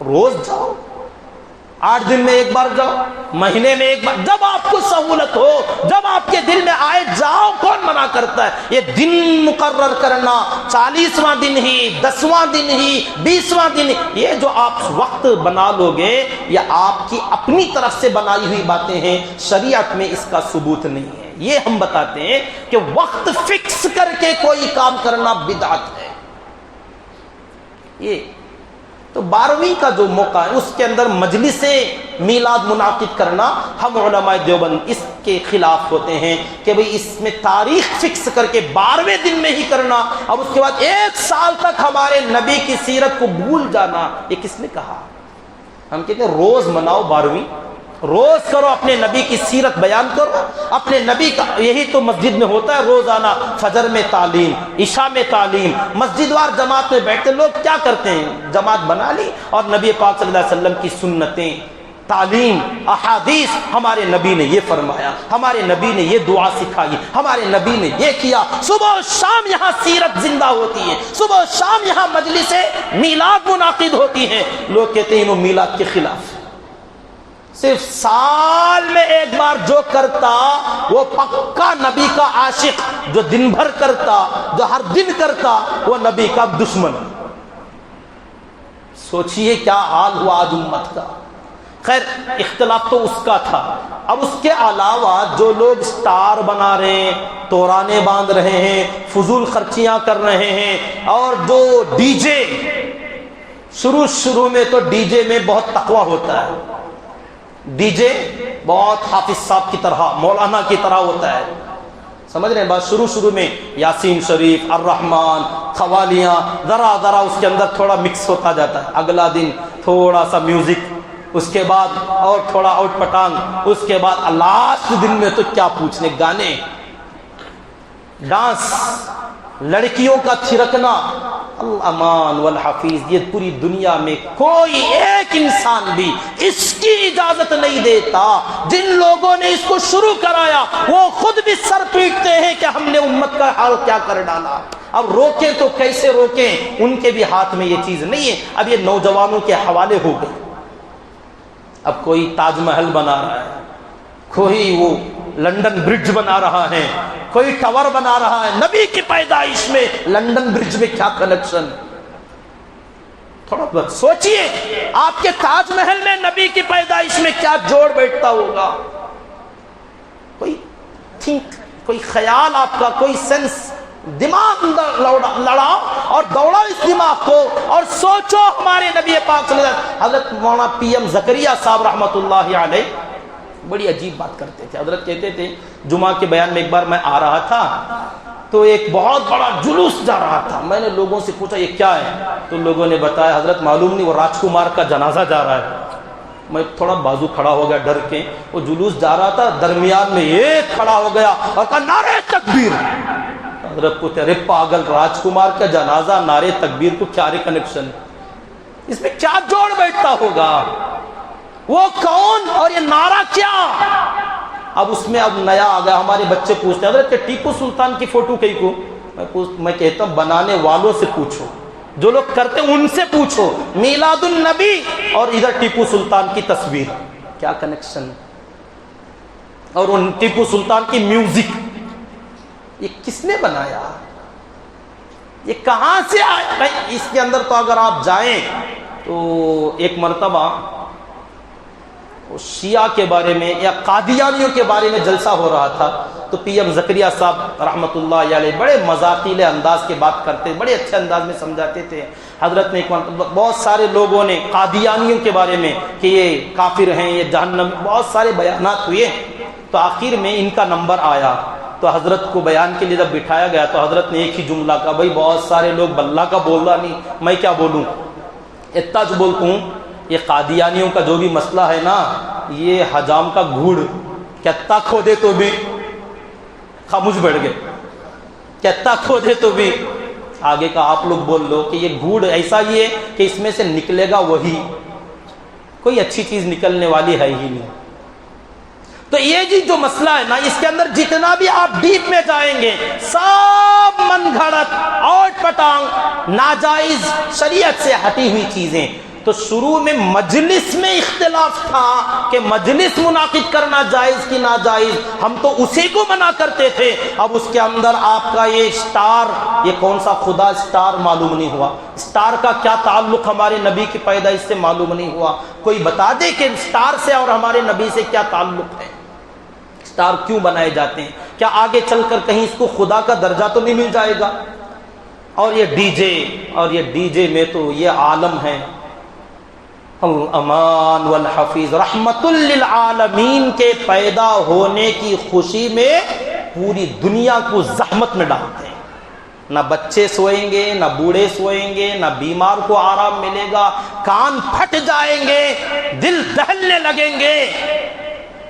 Speaker 1: روز جاؤ، 8 دن میں 1 بار جاؤ، مہینے میں 1 بار، جب آپ کو سہولت ہو، جب آپ کے دل میں آئے جاؤ، کون منع کرتا ہے؟ یہ دن مقرر کرنا، 40واں دن ہی، 10واں دن ہی، 20واں دن، یہ جو آپ وقت بنا لو گے یہ آپ کی اپنی طرف سے بنائی ہوئی باتیں ہیں، شریعت میں اس کا ثبوت نہیں ہے۔ یہ ہم بتاتے ہیں کہ وقت فکس کر کے کوئی کام کرنا بدعت ہے۔ یہ تو 12ویں کا جو موقع ہے اس کے اندر مجلس میلاد منعقد کرنا، ہم علماء دیوبند اس کے خلاف ہوتے ہیں کہ بھئی اس میں تاریخ فکس کر کے 12ویں دن میں ہی کرنا اور اس کے بعد 1 سال تک ہمارے نبی کی سیرت کو بھول جانا، یہ کس نے کہا؟ ہم کہتے ہیں روز مناؤ 12ویں، روز کرو، اپنے نبی کی سیرت بیان کرو، اپنے نبی کا، یہی تو مسجد میں ہوتا ہے روزانہ، فجر میں تعلیم، عشاء میں تعلیم، مسجد وار جماعت میں بیٹھتے لوگ کیا کرتے ہیں؟ جماعت بنا لی اور نبی پاک صلی اللہ علیہ وسلم کی سنتیں، تعلیم، احادیث، ہمارے نبی نے یہ فرمایا، ہمارے نبی نے یہ دعا سکھائی، ہمارے نبی نے یہ کیا، صبح و شام یہاں سیرت زندہ ہوتی ہے، صبح و شام یہاں مجلس میلاد منعقد ہوتی ہیں۔ لوگ کہتے ہیں وہ میلاد کے خلاف، صرف سال میں 1 بار جو کرتا وہ پکا نبی کا عاشق، جو دن بھر کرتا، جو ہر دن کرتا، وہ نبی کا دشمن۔ سوچئے کیا حال ہوا آج امت کا۔ خیر اختلاف تو اس کا تھا، اب اس کے علاوہ جو لوگ سٹار بنا رہے ہیں، تورانے باندھ رہے ہیں، فضول خرچیاں کر رہے ہیں، اور جو ڈی جے، شروع میں تو ڈی جے میں بہت تقویٰ ہوتا ہے، ڈی جے بہت حافظ صاحب کی طرح، مولانا کی طرح ہوتا ہے، سمجھ رہے ہیں بات؟ شروع میں یاسین شریف، الرحمن، قوالیاں، ذرا اس کے اندر تھوڑا مکس ہوتا جاتا ہے، اگلا دن تھوڑا سا میوزک، اس کے بعد اور تھوڑا آؤٹ پٹانگ، اس کے بعد لاسٹ دن میں تو کیا پوچھنے، گانے، ڈانس، لڑکیوں کا تھرکنا، الامان والحفیظ۔ یہ پوری دنیا میں کوئی ایک انسان بھی اس کی اجازت نہیں دیتا۔ جن لوگوں نے اس کو شروع کرایا وہ خود بھی سر پیٹتے ہیں کہ ہم نے امت کا حال کیا کر ڈالا۔ اب روکیں تو کیسے روکیں؟ ان کے بھی ہاتھ میں یہ چیز نہیں ہے۔ اب یہ نوجوانوں کے حوالے ہو گئی۔ اب کوئی تاج محل بنا رہا ہے، کوئی وہ لنڈن برج بنا رہا ہے، کوئی ٹاور بنا رہا ہے۔ نبی کی پیدائش میں لنڈن برج میں کیا کنیکشن؟ تھوڑا بہت سوچئے، آپ کے تاج محل میں نبی کی پیدائش میں کیا جوڑ بیٹھتا ہوگا؟ کوئی خیال آپ کا، کوئی سینس، دماغ لڑاؤ اور دوڑاؤ اس دماغ کو اور سوچو ہمارے نبی پاک صلی اللہ علیہ وسلم۔ حضرت مولانا پی ایم زکریہ صاحب رحمۃ اللہ علیہ بڑی عجیب بات کرتے تھے۔ حضرت کہتے تھے، جمعہ کے بیان میں ایک بار میں آ رہا تھا تو ایک بہت بڑا جلوس جا رہا تھا، میں نے لوگوں سے پوچھا یہ کیا ہے؟ تو لوگوں نے بتایا حضرت معلوم نہیں، وہ راجکمار کا جنازہ جا رہا ہے۔ میں تھوڑا بازو کھڑا ہو گیا ڈر کے، وہ جلوس جا رہا تھا، درمیان میں ایک کھڑا ہو گیا اور کہا نعرہ تکبیر۔ حضرت کو تیرے پاگل، راجکمار کا جنازہ نعرہ تکبیر کو کیا کنیکشن؟ اس میں کیا جوڑ بیٹھتا ہوگا؟ وہ کون اور یہ نعرہ کیا؟ اب اس میں اب نیا آ گیا۔ ہمارے بچے پوچھتے ہیں حضرت ٹیپو سلطان کی فوٹو کئی کو؟ میں کہتا ہوں بنانے والوں سے پوچھو، جو لوگ کرتے ہیں ان سے پوچھو۔ میلاد النبی اور ادھر ٹیپو سلطان کی تصویر، کیا کنیکشن؟ اور ان ٹیپو سلطان کی میوزک، یہ کس نے بنایا؟ یہ کہاں سے آیا؟ اس کے اندر تو اگر آپ جائیں تو ایک مرتبہ شیعہ کے بارے میں یا قادیانیوں کے بارے میں جلسہ ہو رہا تھا، تو پی ایم زکریا صاحب رحمۃ اللہ علیہ بڑے مذاقیل انداز کے بات کرتے، بڑے اچھے انداز میں سمجھاتے تھے۔ حضرت نے بہت سارے لوگوں نے قادیانیوں کے بارے میں کہ یہ کافر ہیں، یہ جہنم، بہت سارے بیانات ہوئے، تو آخر میں ان کا نمبر آیا، تو حضرت کو بیان کے لیے جب بٹھایا گیا تو حضرت نے ایک ہی جملہ کہا، بھائی بہت سارے لوگ بلّہ کا بول رہا نہیں، میں کیا بولوں، اتنا جو بولتا ہوں، یہ قادیانیوں کا جو بھی مسئلہ ہے نا، یہ حجام کا گھوڑ کہتا کھودے تو بھی خاموش بیٹھ گئے، کہتا کھودے تو بھی آگے کا آپ لوگ بول لو کہ یہ گھوڑ ایسا ہی ہے کہ اس میں سے نکلے گا وہی، کوئی اچھی چیز نکلنے والی ہے ہی نہیں۔ تو یہ جی جو مسئلہ ہے نا، اس کے اندر جتنا بھی آپ ڈیپ میں جائیں گے، سب من گھڑت، اوٹ پٹانگ، ناجائز، شریعت سے ہٹی ہوئی چیزیں۔ تو شروع میں مجلس میں اختلاف تھا کہ مجلس منعقد کرنا جائز کی ناجائز، ہم تو اسی کو منع کرتے تھے۔ اب اس کے اندر آپ کا یہ اسٹار، یہ کون سا خدا اسٹار معلوم نہیں ہوا، اسٹار کا کیا تعلق ہمارے نبی کی پیدائش سے معلوم نہیں ہوا، کوئی بتا دے کہ اسٹار سے اور ہمارے نبی سے کیا تعلق ہے، اسٹار کیوں بنائے جاتے ہیں، کیا آگے چل کر کہیں اس کو خدا کا درجہ تو نہیں مل جائے گا؟ اور یہ ڈی جے میں تو یہ عالم ہے، الامان والحفیظ، رحمت للعالمین کے پیدا ہونے کی خوشی میں پوری دنیا کو زحمت میں ڈالتے ہیں، نہ بچے سوئیں گے، نہ بوڑھے سوئیں گے، نہ بیمار کو آرام ملے گا، کان پھٹ جائیں گے، دل دہلنے لگیں گے،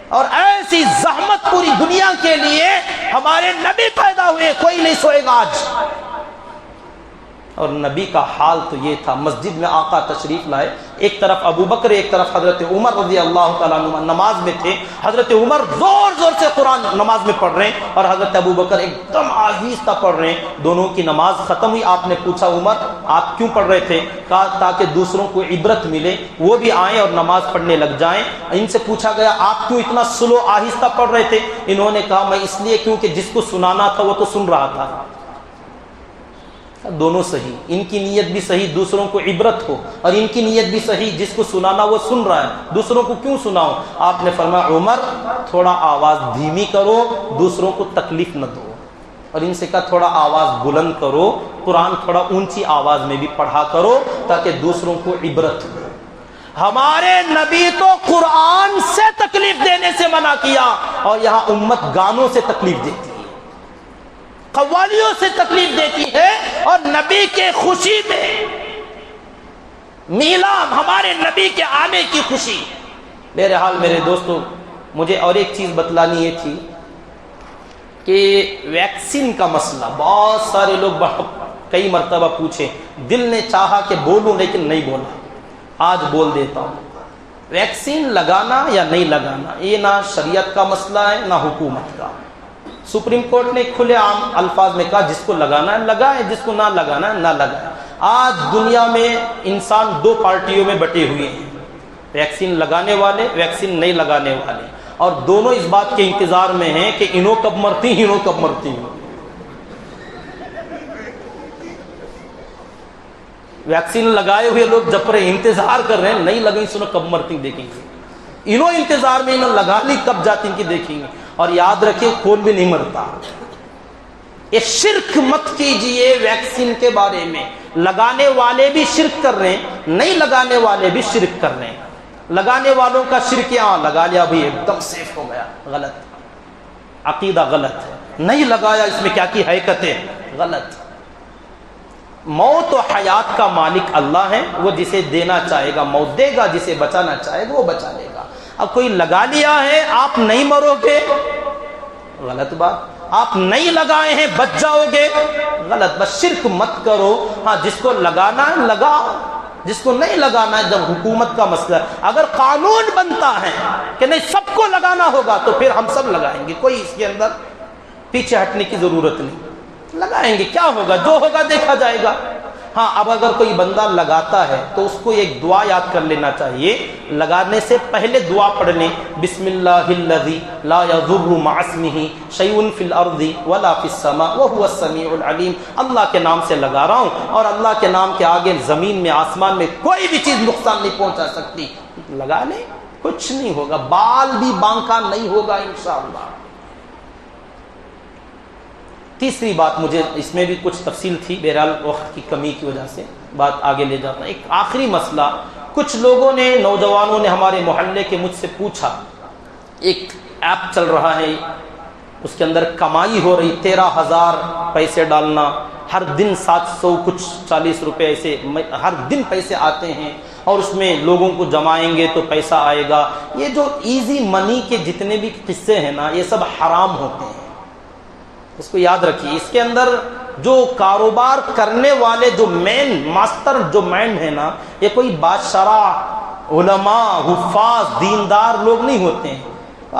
Speaker 1: اور ایسی زحمت پوری دنیا کے لیے ہمارے نبی پیدا ہوئے، کوئی نہیں سوئے گا آج۔ اور نبی کا حال تو یہ تھا، مسجد میں آقا تشریف لائے، ایک طرف ابو بکر، ایک طرف حضرت عمر رضی اللہ تعالیٰ عنہ نماز میں تھے، حضرت عمر زور زور سے قرآن نماز میں پڑھ رہے ہیں اور حضرت ابو بکر ایک دم آہستہ پڑھ رہے ہیں، دونوں کی نماز ختم ہوئی، آپ نے پوچھا عمر آپ کیوں پڑھ رہے تھے؟ کہا تاکہ دوسروں کو عبرت ملے، وہ بھی آئیں اور نماز پڑھنے لگ جائیں۔ ان سے پوچھا گیا آپ کیوں اتنا سلو آہستہ پڑھ رہے تھے؟ انہوں نے کہا میں اس لیے کیونکہ جس کو سنانا تھا وہ تو سن رہا تھا۔ دونوں صحیح، ان کی نیت بھی صحیح دوسروں کو عبرت ہو، اور ان کی نیت بھی صحیح جس کو سنانا وہ سن رہا ہے، دوسروں کو کیوں سناؤ؟ آپ نے فرمایا عمر تھوڑا آواز دھیمی کرو، دوسروں کو تکلیف نہ دو، اور ان سے کہا تھوڑا آواز بلند کرو، قرآن تھوڑا اونچی آواز میں بھی پڑھا کرو تاکہ دوسروں کو عبرت ہو۔ ہمارے نبی تو قرآن سے تکلیف دینے سے منع کیا، اور یہاں امت گانوں سے تکلیف دیتی ہے، قوالیوں سے تکلیف دیتی ہے، اور نبی کے خوشی میں میلاد، ہمارے نبی کے آنے کی خوشی۔ بہرحال میرے دوستو، مجھے اور ایک چیز بتلانی یہ تھی کہ ویکسین کا مسئلہ بہت سارے لوگ کئی مرتبہ پوچھے، دل نے چاہا کہ بولوں لیکن نہیں بولا، آج بول دیتا ہوں۔ ویکسین لگانا یا نہیں لگانا یہ نہ شریعت کا مسئلہ ہے نہ حکومت کا۔ سپریم کورٹ نے کھلے عام الفاظ میں کہا جس کو لگانا ہے لگائے، جس کو نہ لگانا ہے نہ لگائے۔ آج دنیا میں انسان دو پارٹیوں میں بٹے ہوئے ہیں، ویکسین لگانے والے، ویکسین نہیں لگانے والے، اور دونوں اس بات کے انتظار میں ہیں کہ انہوں کب مرتی ہیں، انہوں کب مرتی ہیں۔ ویکسین لگائے ہوئے لوگ جب پر انتظار کر رہے ہیں، نہیں لگیں سنو کب مرتی دیکھیں گے، انہوں انتظار میں، انہوں لگا لی کب جاتی ان کی دیکھیں گے۔ اور یاد رکھیں کون بھی نہیں مرتا۔ یہ شرک مت کیجئے ویکسین کے بارے میں، لگانے والے بھی شرک کر رہے ہیں، نہیں لگانے والے بھی شرک کر رہے ہیں۔ لگانے والوں کا شرک یہاں لگا لیا بھی ایک دم سیف ہو گیا، غلط عقیدہ، غلط ہے، نہیں لگایا اس میں کیا کی حقیقت ہے، غلط۔ موت و حیات کا مالک اللہ ہے، وہ جسے دینا چاہے گا موت دے گا، جسے بچانا چاہے گا وہ بچا لے گا۔ اب کوئی لگا لیا ہے آپ نہیں مرو گے، غلط بات، آپ نہیں لگائے ہیں بچ جاؤ گے، غلط۔ بس شرک مت کرو، ہاں جس کو لگانا ہے لگاؤ، جس کو نہیں لگانا ہے، جب حکومت کا مسئلہ ہے، اگر قانون بنتا ہے کہ نہیں سب کو لگانا ہوگا تو پھر ہم سب لگائیں گے، کوئی اس کے اندر پیچھے ہٹنے کی ضرورت نہیں، لگائیں گے، کیا ہوگا جو ہوگا دیکھا جائے گا۔ ہاں اب اگر کوئی بندہ لگاتا ہے تو اس کو ایک دعا یاد کر لینا چاہیے، لگانے سے پہلے دعا پڑھ لیں، بسم اللہ الذی لا یضر مع اسمہ شیء فی الارض ولا فی السماء وہو السمیع العلیم۔ اللہ کے نام سے لگا رہا ہوں، اور اللہ کے نام کے آگے زمین میں آسمان میں کوئی بھی چیز نقصان نہیں پہنچا سکتی، لگا لیں، کچھ نہیں ہوگا، بال بھی بانکا نہیں ہوگا انشاءاللہ۔ تیسری بات، مجھے اس میں بھی کچھ تفصیل تھی، بہرحال وقت کی کمی کی وجہ سے بات آگے لے جاتا ہوں۔ ایک آخری مسئلہ، کچھ لوگوں نے، نوجوانوں نے ہمارے محلے کے مجھ سے پوچھا، ایک ایپ چل رہا ہے، اس کے اندر کمائی ہو رہی، 13,000 پیسے ڈالنا، ہر دن 700 کچھ 40 روپے ایسے ہر دن پیسے آتے ہیں، اور اس میں لوگوں کو جمائیں گے تو پیسہ آئے گا۔ یہ جو ایزی منی کے جتنے بھی قصے ہیں نا، یہ سب حرام ہوتے ہیں، اس کو یاد رکھیے۔ اس کے اندر جو کاروبار کرنے والے، جو مین ماسٹر، جو مائنڈ ہے نا، یہ کوئی بادشاہ، علماء، حفاظ، دیندار لوگ نہیں ہوتے ہیں،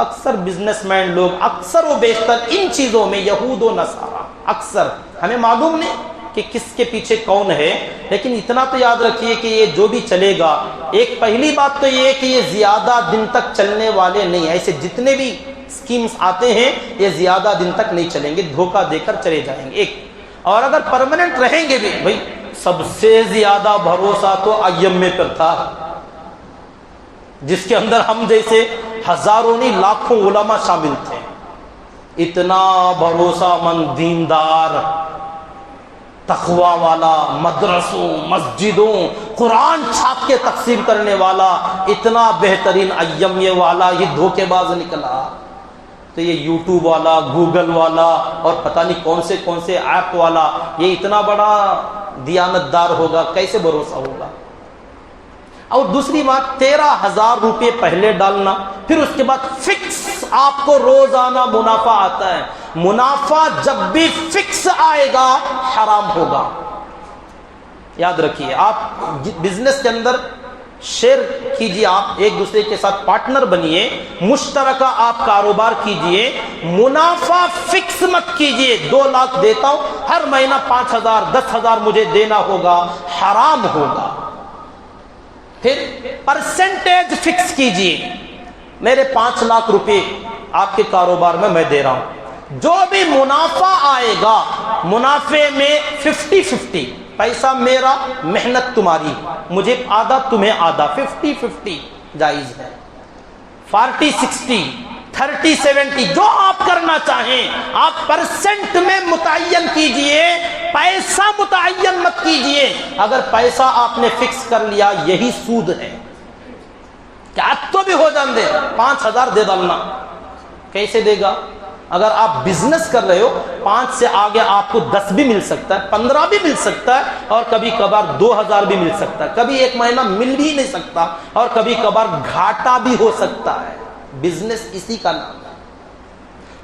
Speaker 1: اکثر بزنس مین لوگ، اکثر و بیشتر ان چیزوں میں یہود و نصارہ، اکثر ہمیں معلوم نہیں کہ کس کے پیچھے کون ہے، لیکن اتنا تو یاد رکھیے کہ یہ جو بھی چلے گا، ایک پہلی بات تو یہ ہے کہ یہ زیادہ دن تک چلنے والے نہیں، ایسے جتنے بھی اسکیمز آتے ہیں یہ زیادہ دن تک نہیں چلیں گے، دھوکہ دے کر چلے جائیں گے، ایک۔ اور اگر پرماننٹ رہیں گے بھی، بھائی سب سے زیادہ بھروسہ تو IMA پر تھا، جس کے اندر ہم جیسے ہزاروں نہیں لاکھوں علماء شامل تھے، اتنا بھروسہ مند، دیندار، تقوی والا، مدرسوں، مسجدوں، قرآن چھاپ کے تقسیم کرنے والا، اتنا بہترین IMA والا، یہ دھوکے باز نکلا۔ تو یہ یوٹیوب والا، گوگل والا، اور پتہ نہیں کون سے ایپ والا، یہ اتنا بڑا دیانتدار ہوگا، کیسے بھروسہ ہوگا؟ اور دوسری بات، 13,000 روپے پہلے ڈالنا، پھر اس کے بعد فکس آپ کو روزانہ منافع آتا ہے۔ منافع جب بھی فکس آئے گا حرام ہوگا، یاد رکھیے۔ آپ بزنس کے اندر شیئر کیجئے، آپ ایک دوسرے کے ساتھ پارٹنر بنیے، مشترکہ آپ کاروبار کیجئے، منافع فکس مت کیجئے، 2 لاکھ دیتا ہوں، ہر مہینہ 5,000 10,000 مجھے دینا ہوگا، حرام ہوگا۔ پھر پرسنٹیج فکس کیجئے، میرے 5 لاکھ روپے آپ کے کاروبار میں دے رہا ہوں، جو بھی منافع آئے گا منافع میں 50-50، پیسہ میرا، محنت تمہاری، مجھے آدھا تمہیں آدھا، 50-50 جائز ہے، 40-60، 30-70، جو آپ کرنا چاہیں آپ پرسنٹ میں متعین کیجئے، پیسہ متعین مت کیجئے۔ اگر پیسہ آپ نے فکس کر لیا، یہی سود ہے، کیا تو بھی ہو جان دے، 5,000 دے ڈالنا، کیسے دے گا؟ اگر آپ بزنس کر رہے ہو، 5 سے آگے آپ کو 10 بھی مل سکتا ہے، 15 بھی مل سکتا ہے، اور کبھی کبھار 2,000 بھی مل سکتا ہے، کبھی ایک مہینہ مل بھی نہیں سکتا، اور کبھی کبھار گھاٹا بھی ہو سکتا ہے۔ بزنس اسی کا نام ہے۔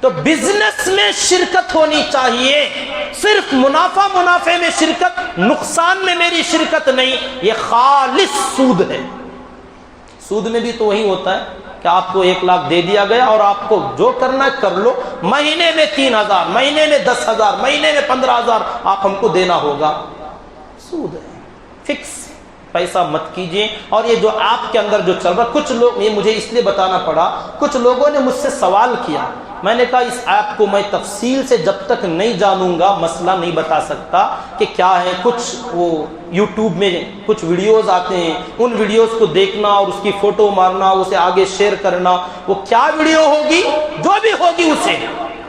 Speaker 1: تو بزنس میں شرکت ہونی چاہیے، صرف منافع میں شرکت، نقصان میں میری شرکت نہیں، یہ خالص سود ہے۔ سود میں بھی تو وہی ہوتا ہے کہ آپ کو 1 لاکھ دے دیا گیا، اور آپ کو جو کرنا ہے کر لو، مہینے میں 3,000، مہینے میں 10,000، مہینے میں 15,000 آپ ہم کو دینا ہوگا، سود ہے۔ فکس پیسہ مت کیجئے۔ اور یہ جو آپ کے اندر جو چل رہا، کچھ لوگ، یہ مجھے اس لیے بتانا پڑا، کچھ لوگوں نے مجھ سے سوال کیا، میں نے کہا اس ایپ کو میں تفصیل سے جب تک نہیں جانوں گا مسئلہ نہیں بتا سکتا کہ کیا ہے۔ کچھ وہ یوٹیوب میں کچھ ویڈیوز آتے ہیں، ان ویڈیوز کو دیکھنا اور اس کی فوٹو مارنا، اسے آگے شیئر کرنا، وہ کیا ویڈیو ہوگی، جو بھی ہوگی اسے،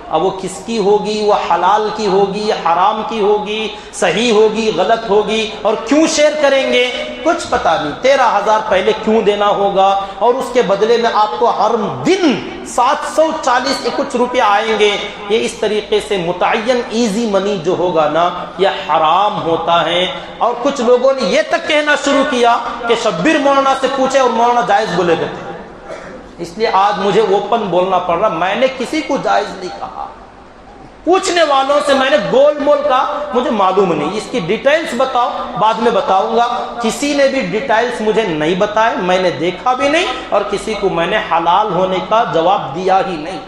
Speaker 1: اب وہ کس کی ہوگی، وہ حلال کی ہوگی، حرام کی ہوگی، صحیح ہوگی، غلط ہوگی، اور کیوں شیئر کریں گے، کچھ پتہ نہیں۔ 13,000 پہلے کیوں دینا ہوگا، اور اس کے بدلے میں آپ کو ہر دن 740 کچھ روپے آئیں گے، یہ اس طریقے سے متعین ایزی منی جو ہوگا نا، یہ حرام ہوتا ہے۔ اور کچھ لوگوں نے یہ تک کہنا شروع کیا کہ شبیر مولانا سے پوچھے اور مولانا جائز بولے گئے تھے، اس لیے آج مجھے اوپن بولنا پڑ رہا، میں نے کسی کو جائز نہیں کہا، پوچھنے والوں سے میں نے گول مول کہا، مجھے معلوم نہیں، اس کی ڈیٹیلز بتاؤ، بعد میں بتاؤں گا۔ کسی نے بھی ڈیٹیلز مجھے نہیں بتائے، میں نے دیکھا بھی نہیں، اور کسی کو میں نے حلال ہونے کا جواب دیا ہی نہیں۔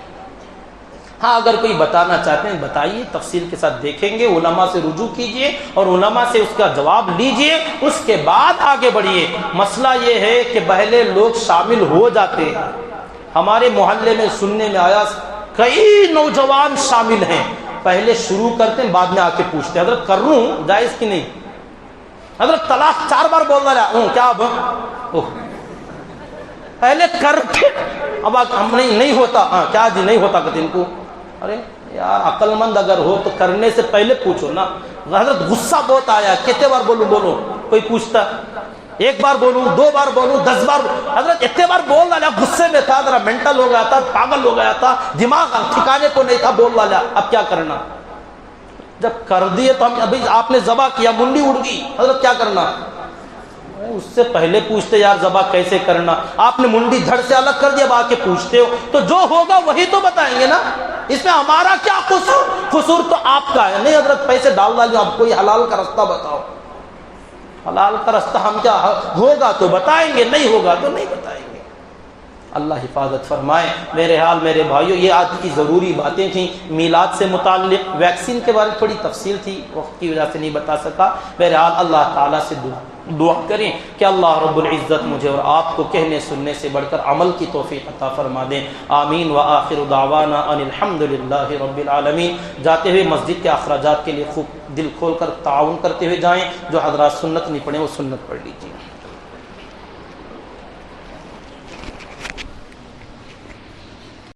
Speaker 1: ہاں اگر کوئی بتانا چاہتے ہیں بتائیے، تفصیل کے ساتھ دیکھیں گے، علماء سے رجوع کیجئے اور علماء سے اس کا جواب لیجئے، اس کے بعد آگے بڑھیے۔ مسئلہ یہ ہے کہ پہلے لوگ شامل ہو جاتے ہیں، ہمارے محلے میں سننے میں آیا کئی نوجوان شامل ہیں، پہلے شروع کرتے ہیں، بعد میں آ کے پوچھتے ہیں حضرت کر رہا ہوں جائز کی نہیں، حضرت طلاق 4 بار بول رہا ہوں، کیا اب پہلے کر کے اب ہم نہیں ہوتا، ہاں کیا جی نہیں ہوتا کہ ان کو، ارے یار عقل مند اگر ہو تو کرنے سے پہلے پوچھو نا. حضرت غصہ بہت آیا، کتنے بار بولو کوئی پوچھتا، ایک بار بولوں، 2 بار بولوں، 10 بار، حضرت اتنے بار بول ڈالا، غصے میں تھا، ذرا مینٹل ہو گیا تھا، پاگل ہو گیا تھا، دماغ ٹھکانے کو نہیں تھا، بول ڈالا، اب کیا کرنا. جب کر دیے تو ہم، ابھی آپ نے ذبح کیا، منڈی اڑ گئی، حضرت کیا کرنا. اس سے پہلے پوچھتے یار ذبح کیسے کرنا، آپ نے منڈی دھڑ سے الگ کر دیا، اب آ کے پوچھتے ہو، تو جو ہوگا وہی تو بتائیں گے نا، اس میں ہمارا کیا قصور، قصور تو آپ کا ہے. نہیں حضرت پیسے ڈال ڈالیے، آپ کوئی حلال کا رستہ بتاؤ، حلال کا رستہ ہم کیا ہوگا تو بتائیں گے، نہیں ہوگا تو نہیں بتائیں گے. اللہ حفاظت فرمائے. میرے حال میرے بھائیوں، یہ آج کی ضروری باتیں تھیں میلاد سے متعلق. ویکسین کے بارے میں تھوڑی تفصیل تھی، وقت کی وجہ سے نہیں بتا سکا. میرے حال اللہ تعالیٰ سے دعا کریں کہ اللہ رب العزت مجھے اور آپ کو کہنے سننے سے بڑھ کر عمل کی توفیق عطا فرما دیں. آمین. وآخر دعوانا ان الحمدللہ رب العالمین. جاتے ہوئے مسجد کے اخراجات کے لیے خوب دل کھول کر تعاون کرتے ہوئے جائیں. جو حضرات سنت نہیں پڑھیں وہ سنت پڑھ لیجیے.